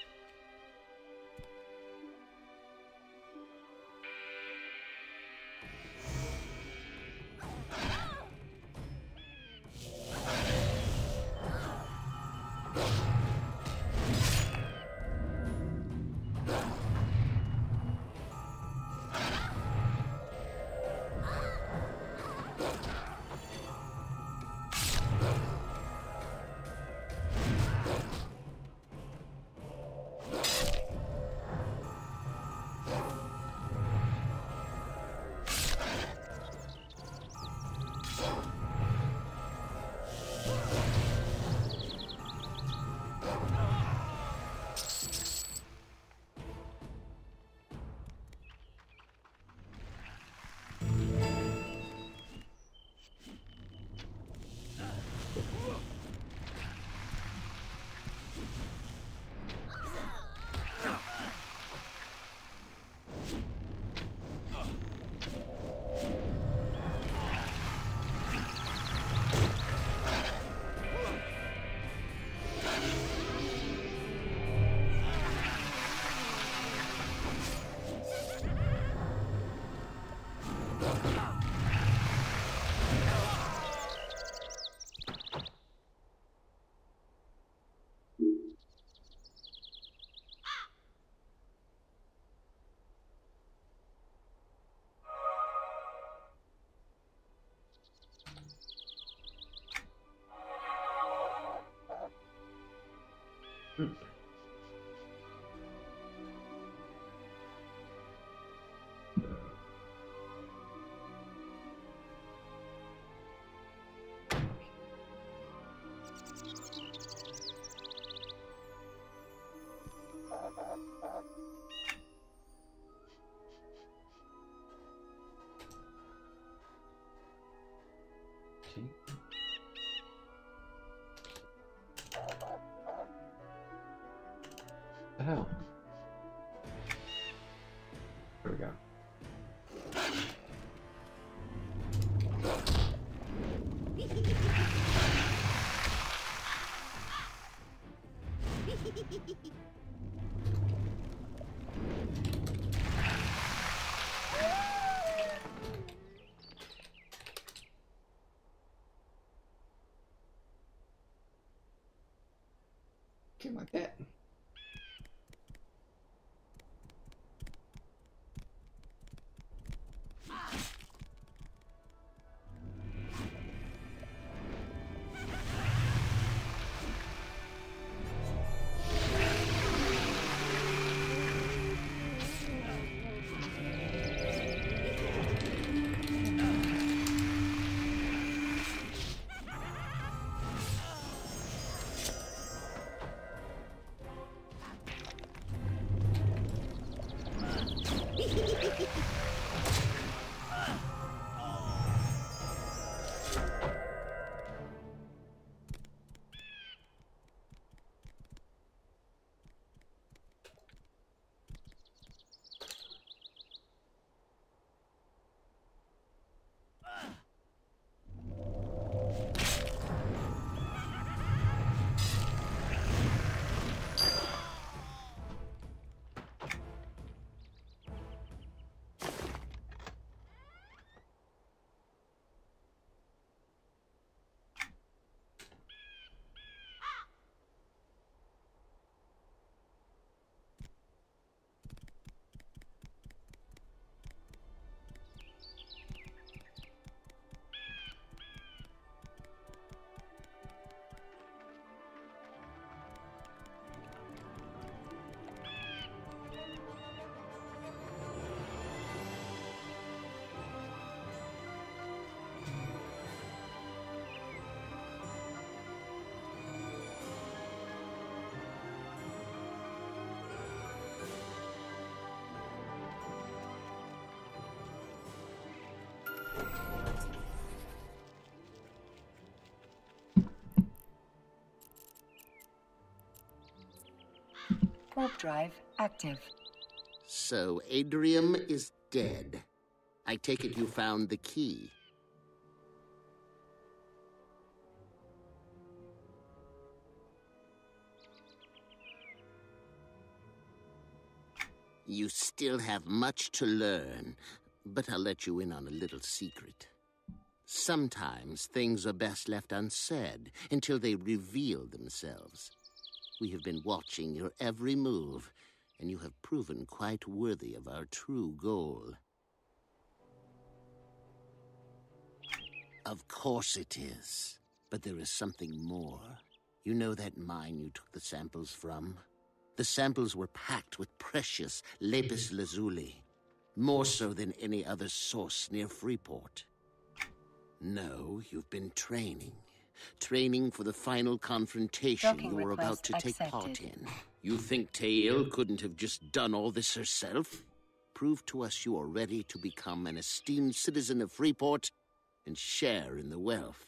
The hell? There we go. Kill my pet. Warp drive active. So, Adrium is dead. I take it you found the key. You still have much to learn, but I'll let you in on a little secret. Sometimes things are best left unsaid until they reveal themselves. We have been watching your every move, and you have proven quite worthy of our true goal. Of course it is, but there is something more. You know that mine you took the samples from? The samples were packed with precious lapis lazuli, more so than any other source near Freeport. No, you've been training. Training for the final confrontation Docking you were about to take accepted. part in. You think Tael couldn't have just done all this herself? Prove to us you are ready to become an esteemed citizen of Freeport and share in the wealth.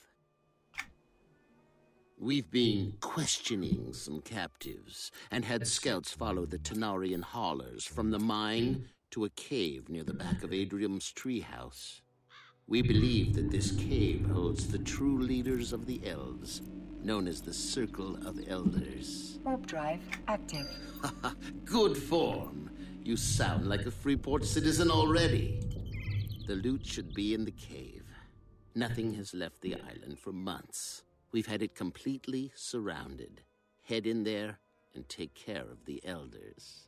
We've been questioning some captives and had scouts follow the Tenarian haulers from the mine to a cave near the back of Adrium's treehouse. We believe that this cave holds the true leaders of the elves, known as the Circle of Elders. Warp drive active. Good form. You sound like a Freeport citizen already. The loot should be in the cave. Nothing has left the island for months. We've had it completely surrounded. Head in there and take care of the elders.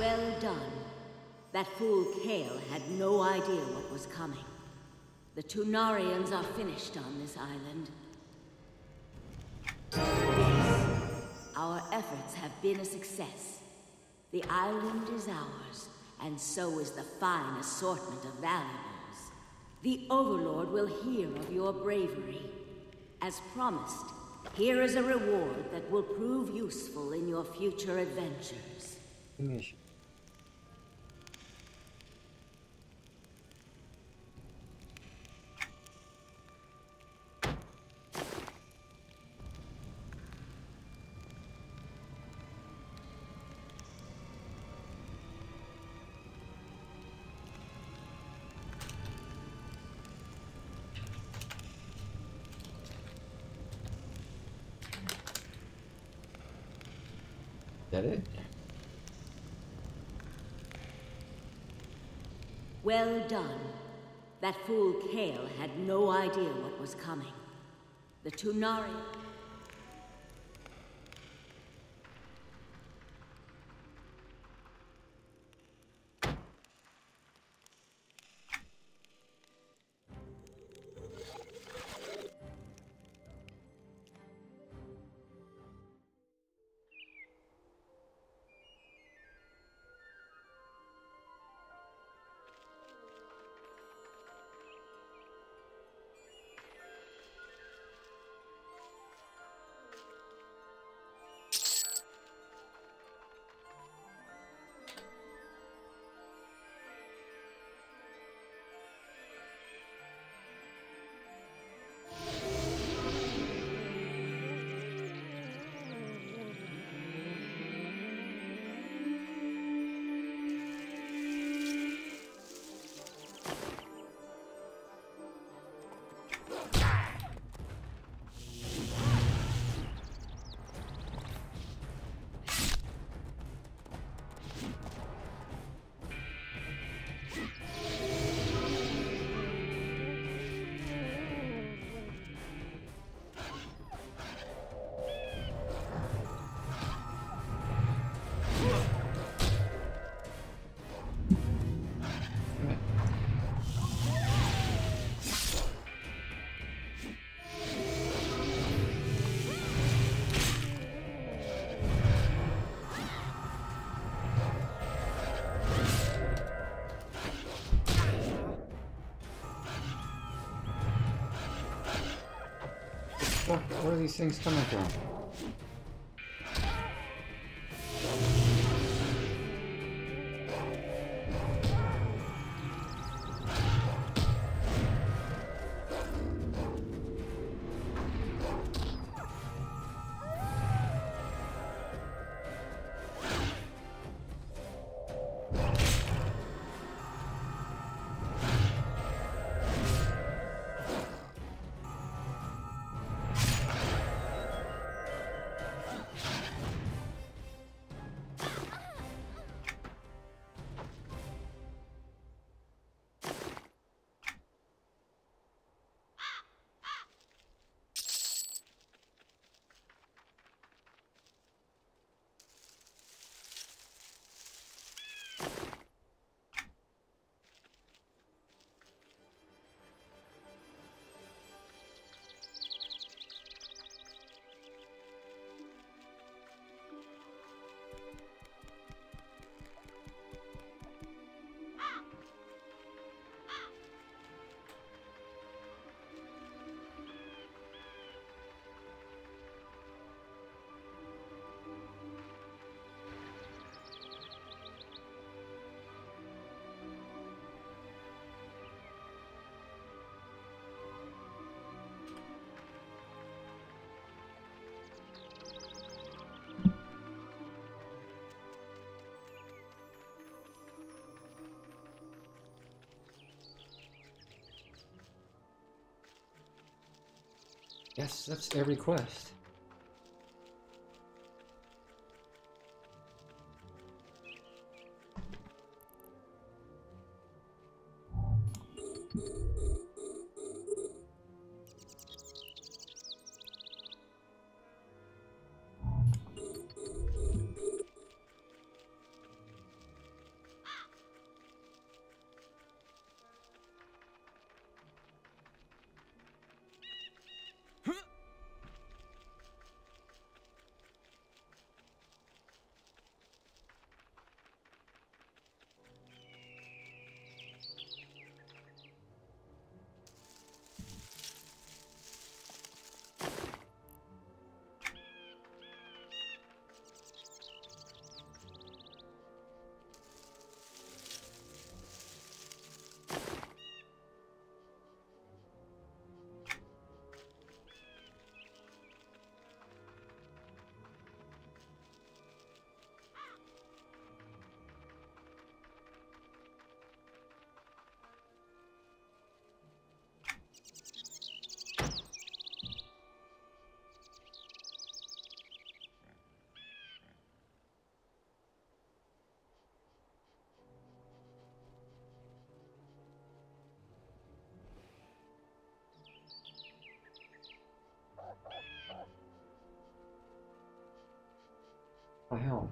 Well done. That fool Kale had no idea what was coming. The Tunarians are finished on this island. Yes, our efforts have been a success. The island is ours, and so is the fine assortment of valuables. The Overlord will hear of your bravery. As promised, here is a reward that will prove useful in your future adventures. Mission. Is that it? Well done. That fool Kale had no idea what was coming. The Tunari... Where are these things coming from? Yes, that's every quest. the hell?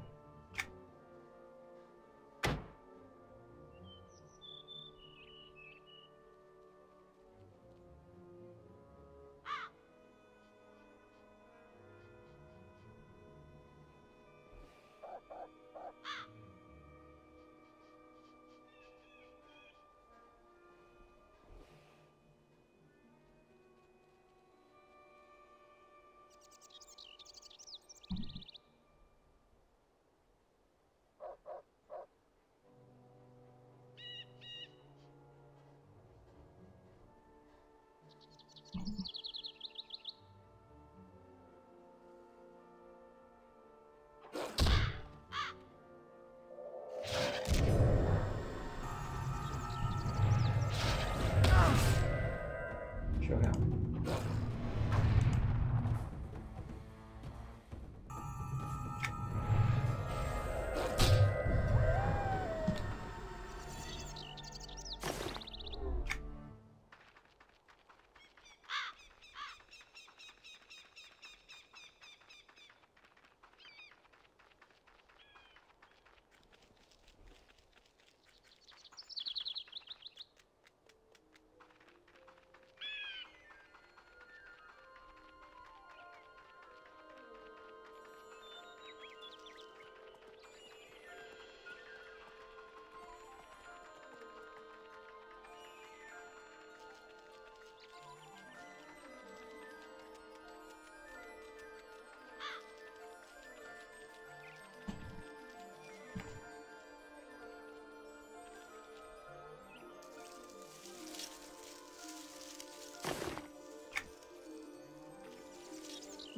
Show him.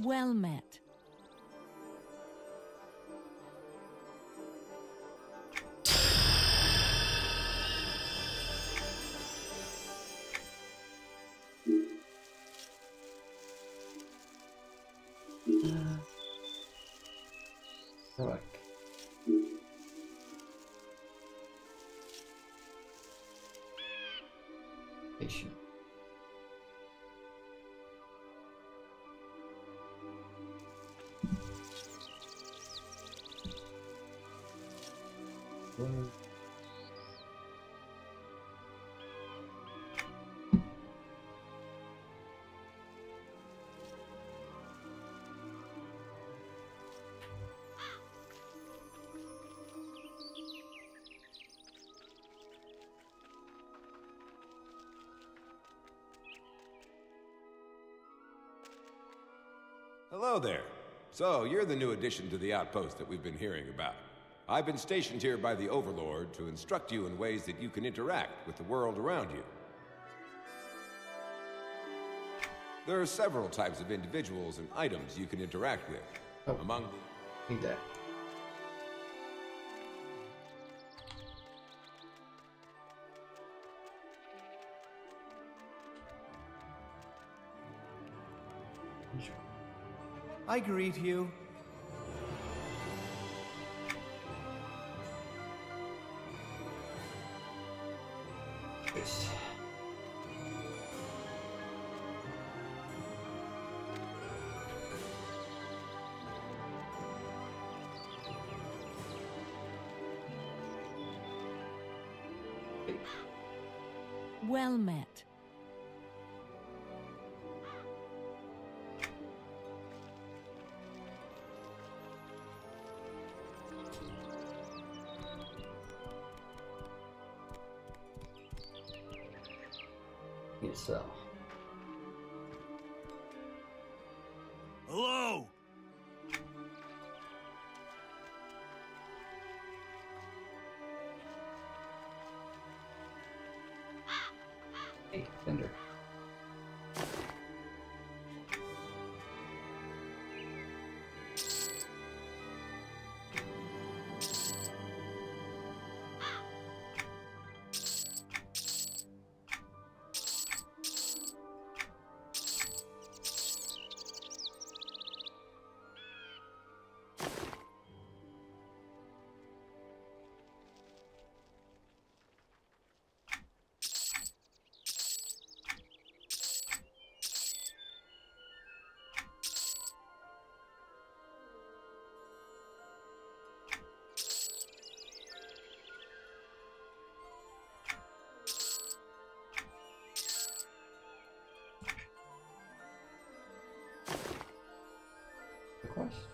Well met. Right. Patient. Hello there. So, you're the new addition to the outpost that we've been hearing about. I've been stationed here by the Overlord to instruct you in ways that you can interact with the world around you. There are several types of individuals and items you can interact with. Oh. Among Need that. I greet you. Yes. Well met. Yes, Hello! Hey, Fender. Everquest?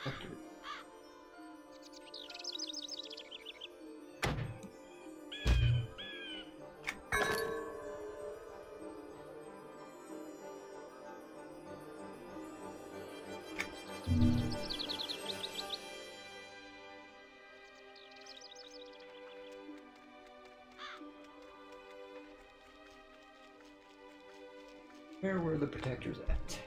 Victory. Where were the protectors at?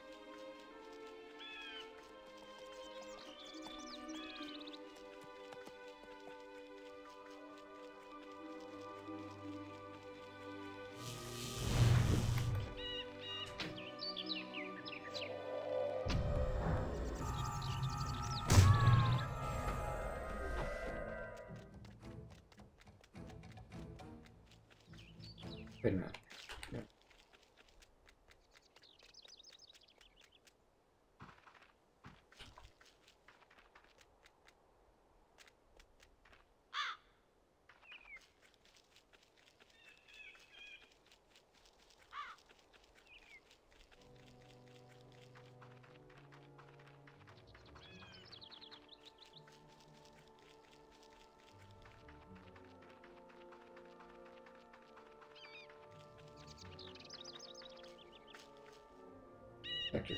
Wait a minute. Yeah. Victory.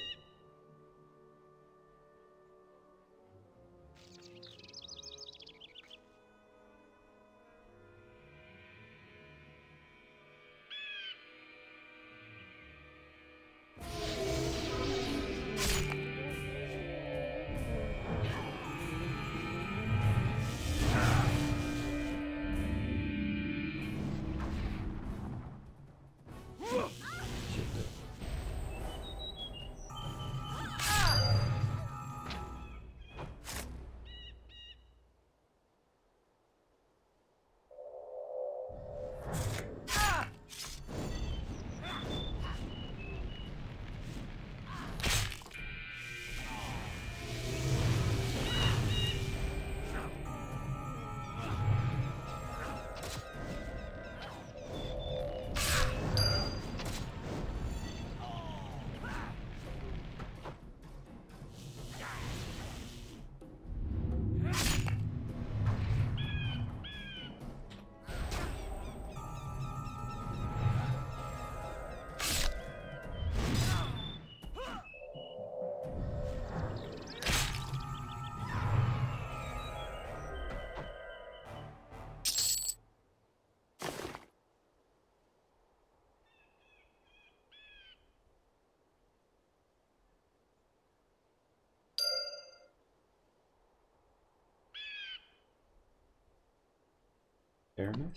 Fair enough.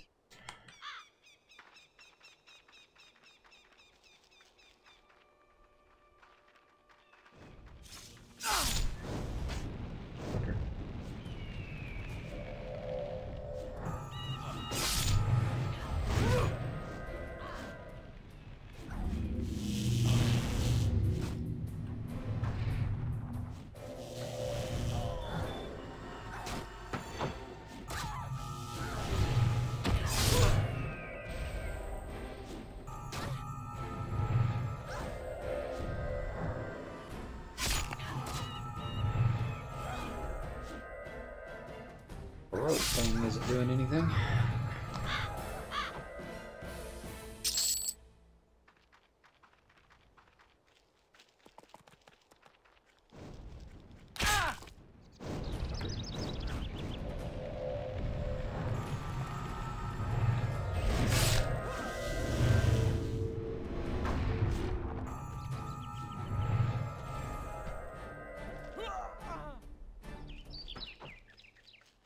Okay. Rope thing isn't doing anything.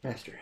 Faster.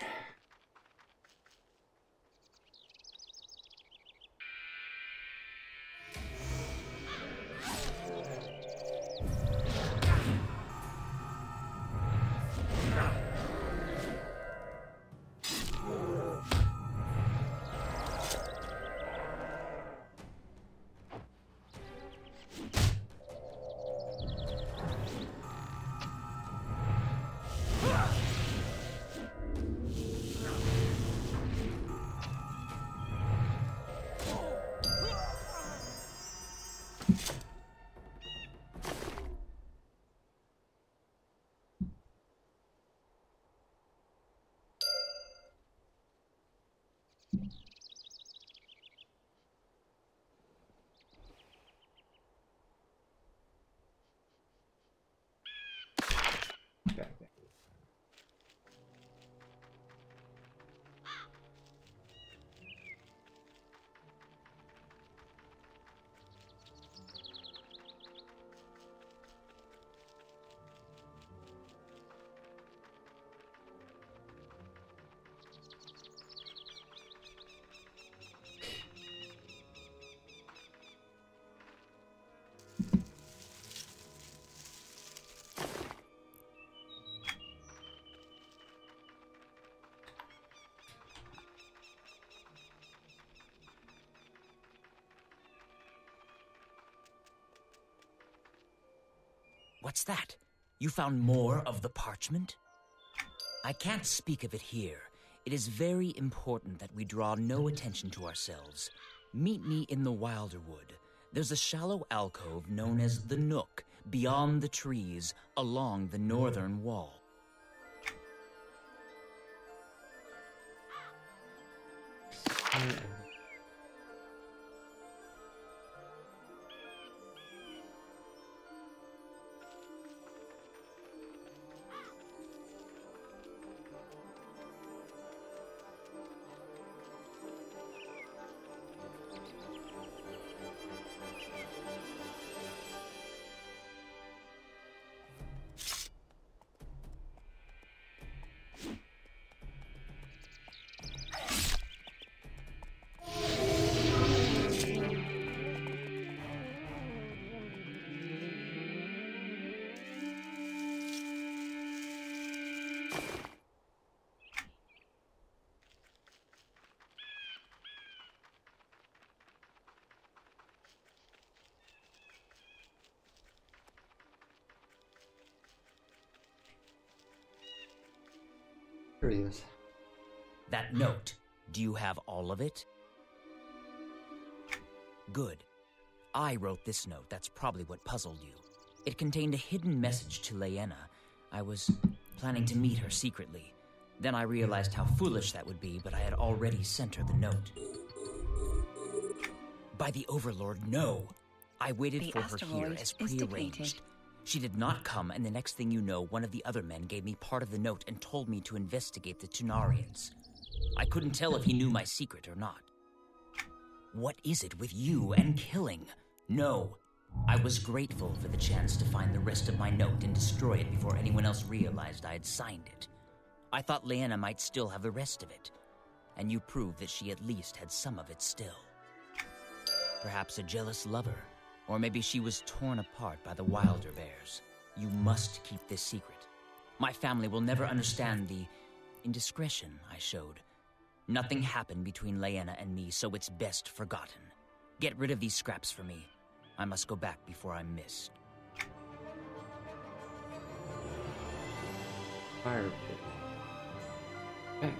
What's that? You found more of the parchment? I can't speak of it here. It is very important that we draw no attention to ourselves. Meet me in the Wilder Wood. There's a shallow alcove known as the Nook, beyond the trees, along the northern wall. Here he is. That note, do you have all of it? Good. I wrote this note. That's probably what puzzled you. It contained a hidden message to Liana. I was planning to meet her secretly. Then I realized how foolish that would be, but I had already sent her the note. By the Overlord, no. I waited for her here as prearranged. She did not come, and the next thing you know, one of the other men gave me part of the note and told me to investigate the Tunarians. I couldn't tell if he knew my secret or not. What is it with you and killing? No. I was grateful for the chance to find the rest of my note and destroy it before anyone else realized I had signed it. I thought Liana might still have the rest of it, and you proved that she at least had some of it still. Perhaps a jealous lover. Or maybe she was torn apart by the Wilder Bears. You must keep this secret. My family will never understand the indiscretion I showed. Nothing happened between Liana and me, so it's best forgotten. Get rid of these scraps for me. I must go back before I'm missed. Fire pit. Okay.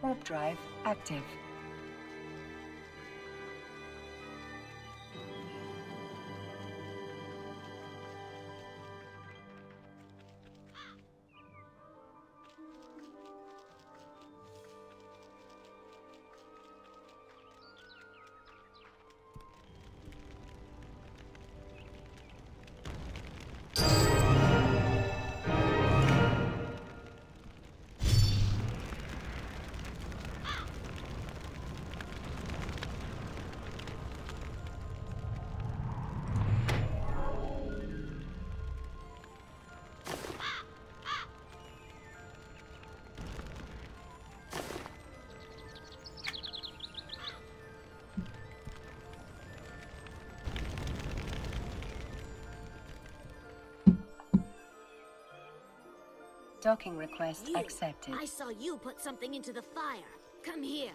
Warp drive active. Docking request You. accepted. I saw you put something into the fire. Come here.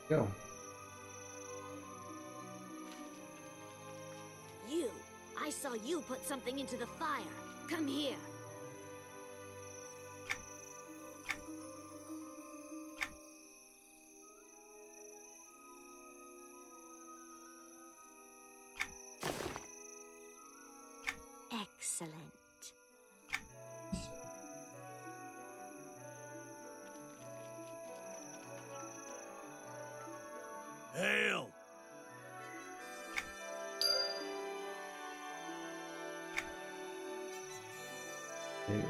Go. You. I saw you put something into the fire. Come here. Excellent. Hail! There you are.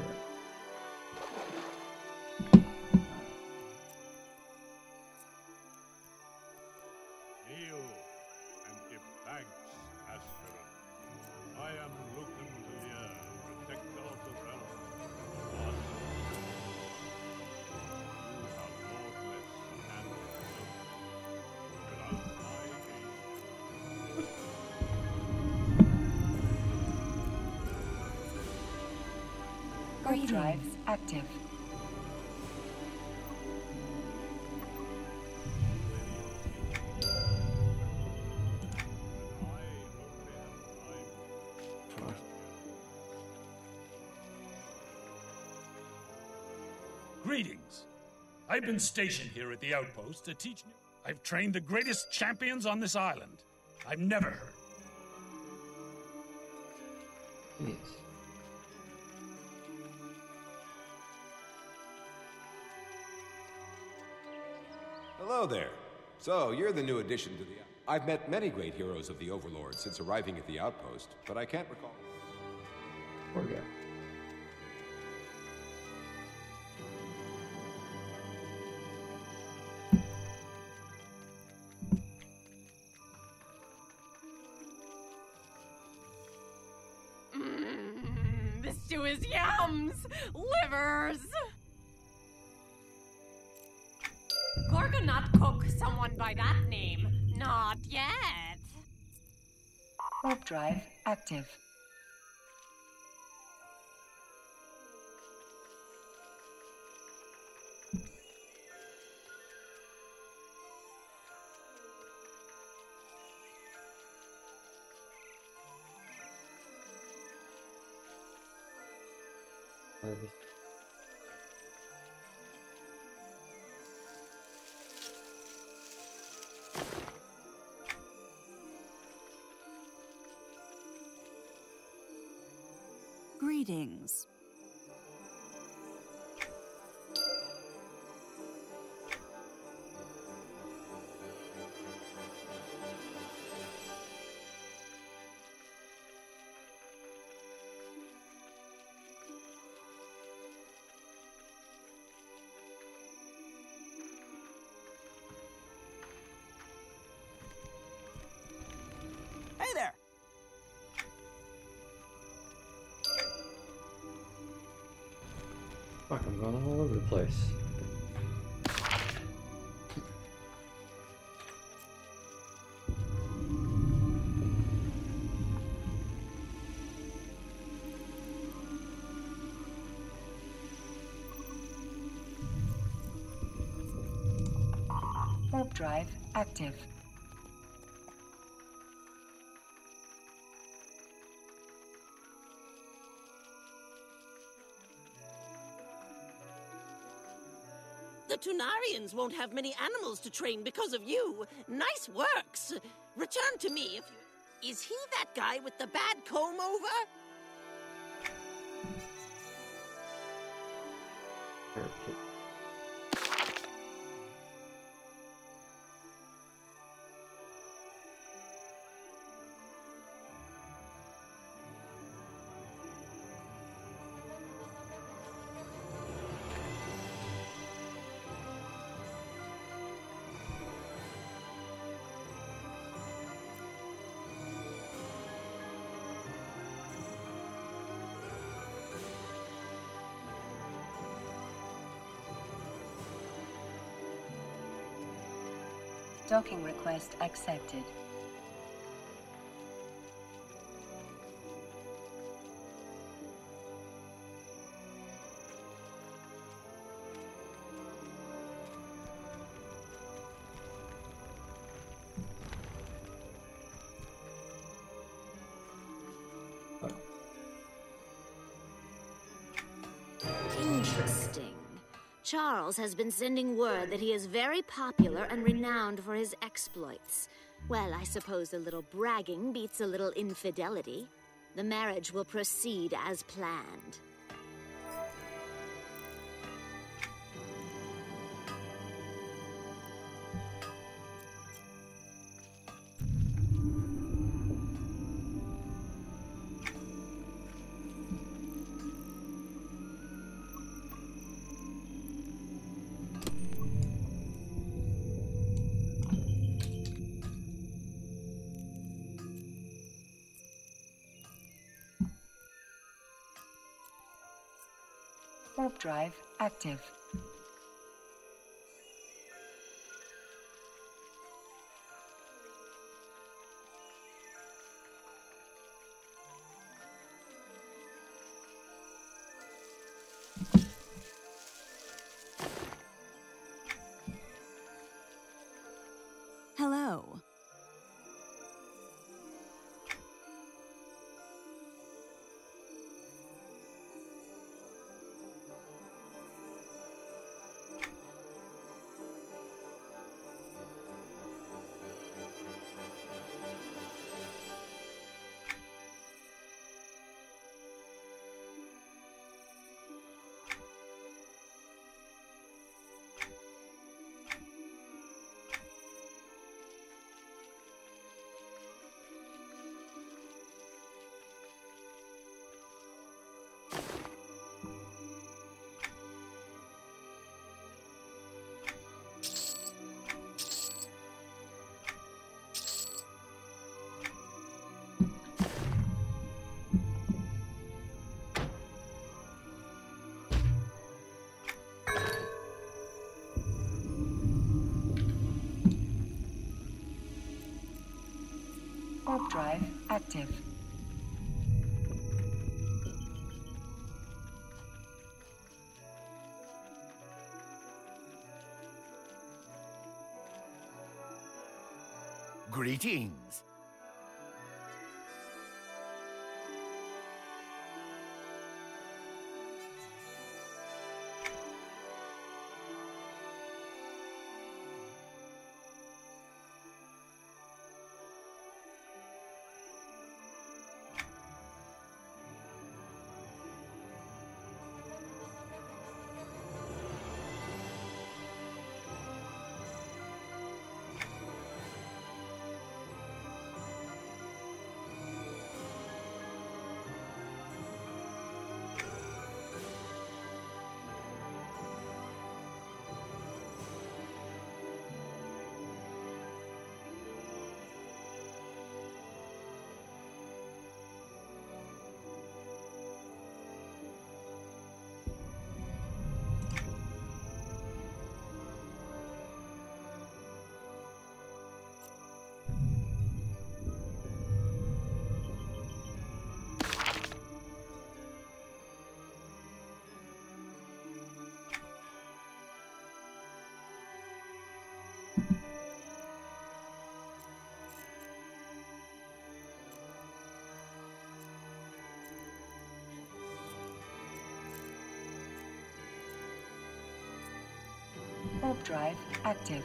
Kneel and give thanks, aspirant. I am Lucan protector of the realm. You are lordless and alone. Without my aid, Warp drives active. greetings. I've been stationed here at the Outpost to teach new. I've trained the greatest champions on this island. I've never heard. Yes. Hello there. So, you're the new addition to the... I've met many great heroes of the Overlord since arriving at the Outpost, but I can't recall... Poor guy. The stew is yums! Livers! Gorga not cook someone by that name. Not yet. Warp drive active. Harvest. Greetings. Hey there! Fuck, I'm going all over the place. Warp drive active. The Tunarians won't have many animals to train because of you. Nice works. Return to me if you... Is he that guy with the bad comb over? Docking request accepted. Interesting. Charles has been sending word that he is very popular and renowned for his exploits. Well, I suppose a little bragging beats a little infidelity. The marriage will proceed as planned. Warp drive active. Hello. Warp drive active. Greetings. Warp drive active.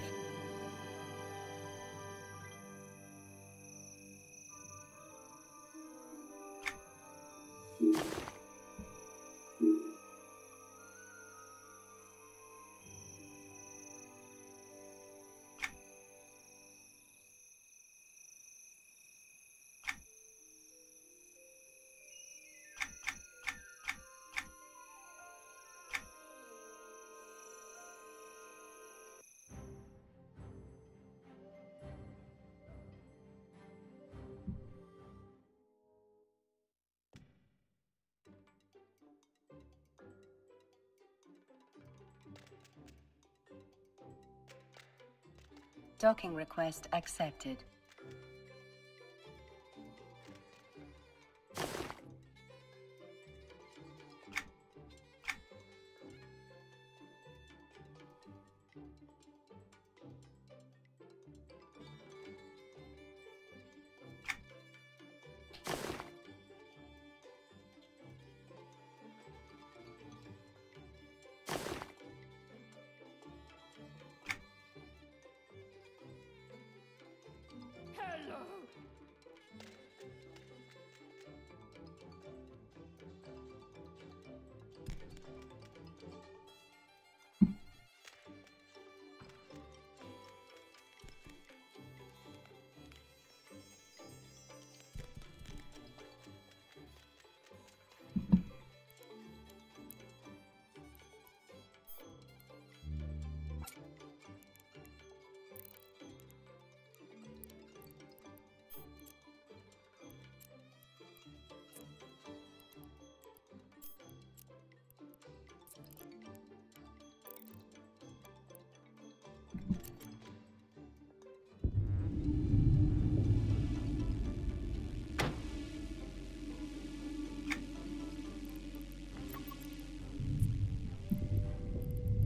Docking request accepted.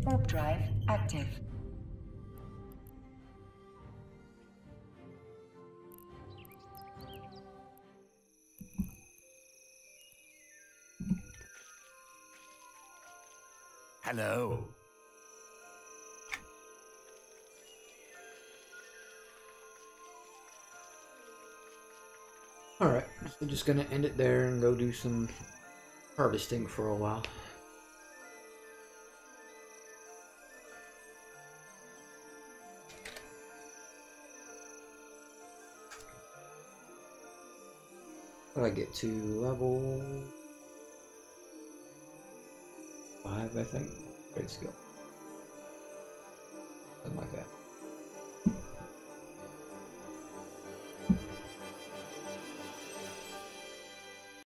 Warp drive active. Hello. Alright, so just gonna end it there and go do some harvesting for a while. What did I get to? Level 5, I think. Great skill. Something like that.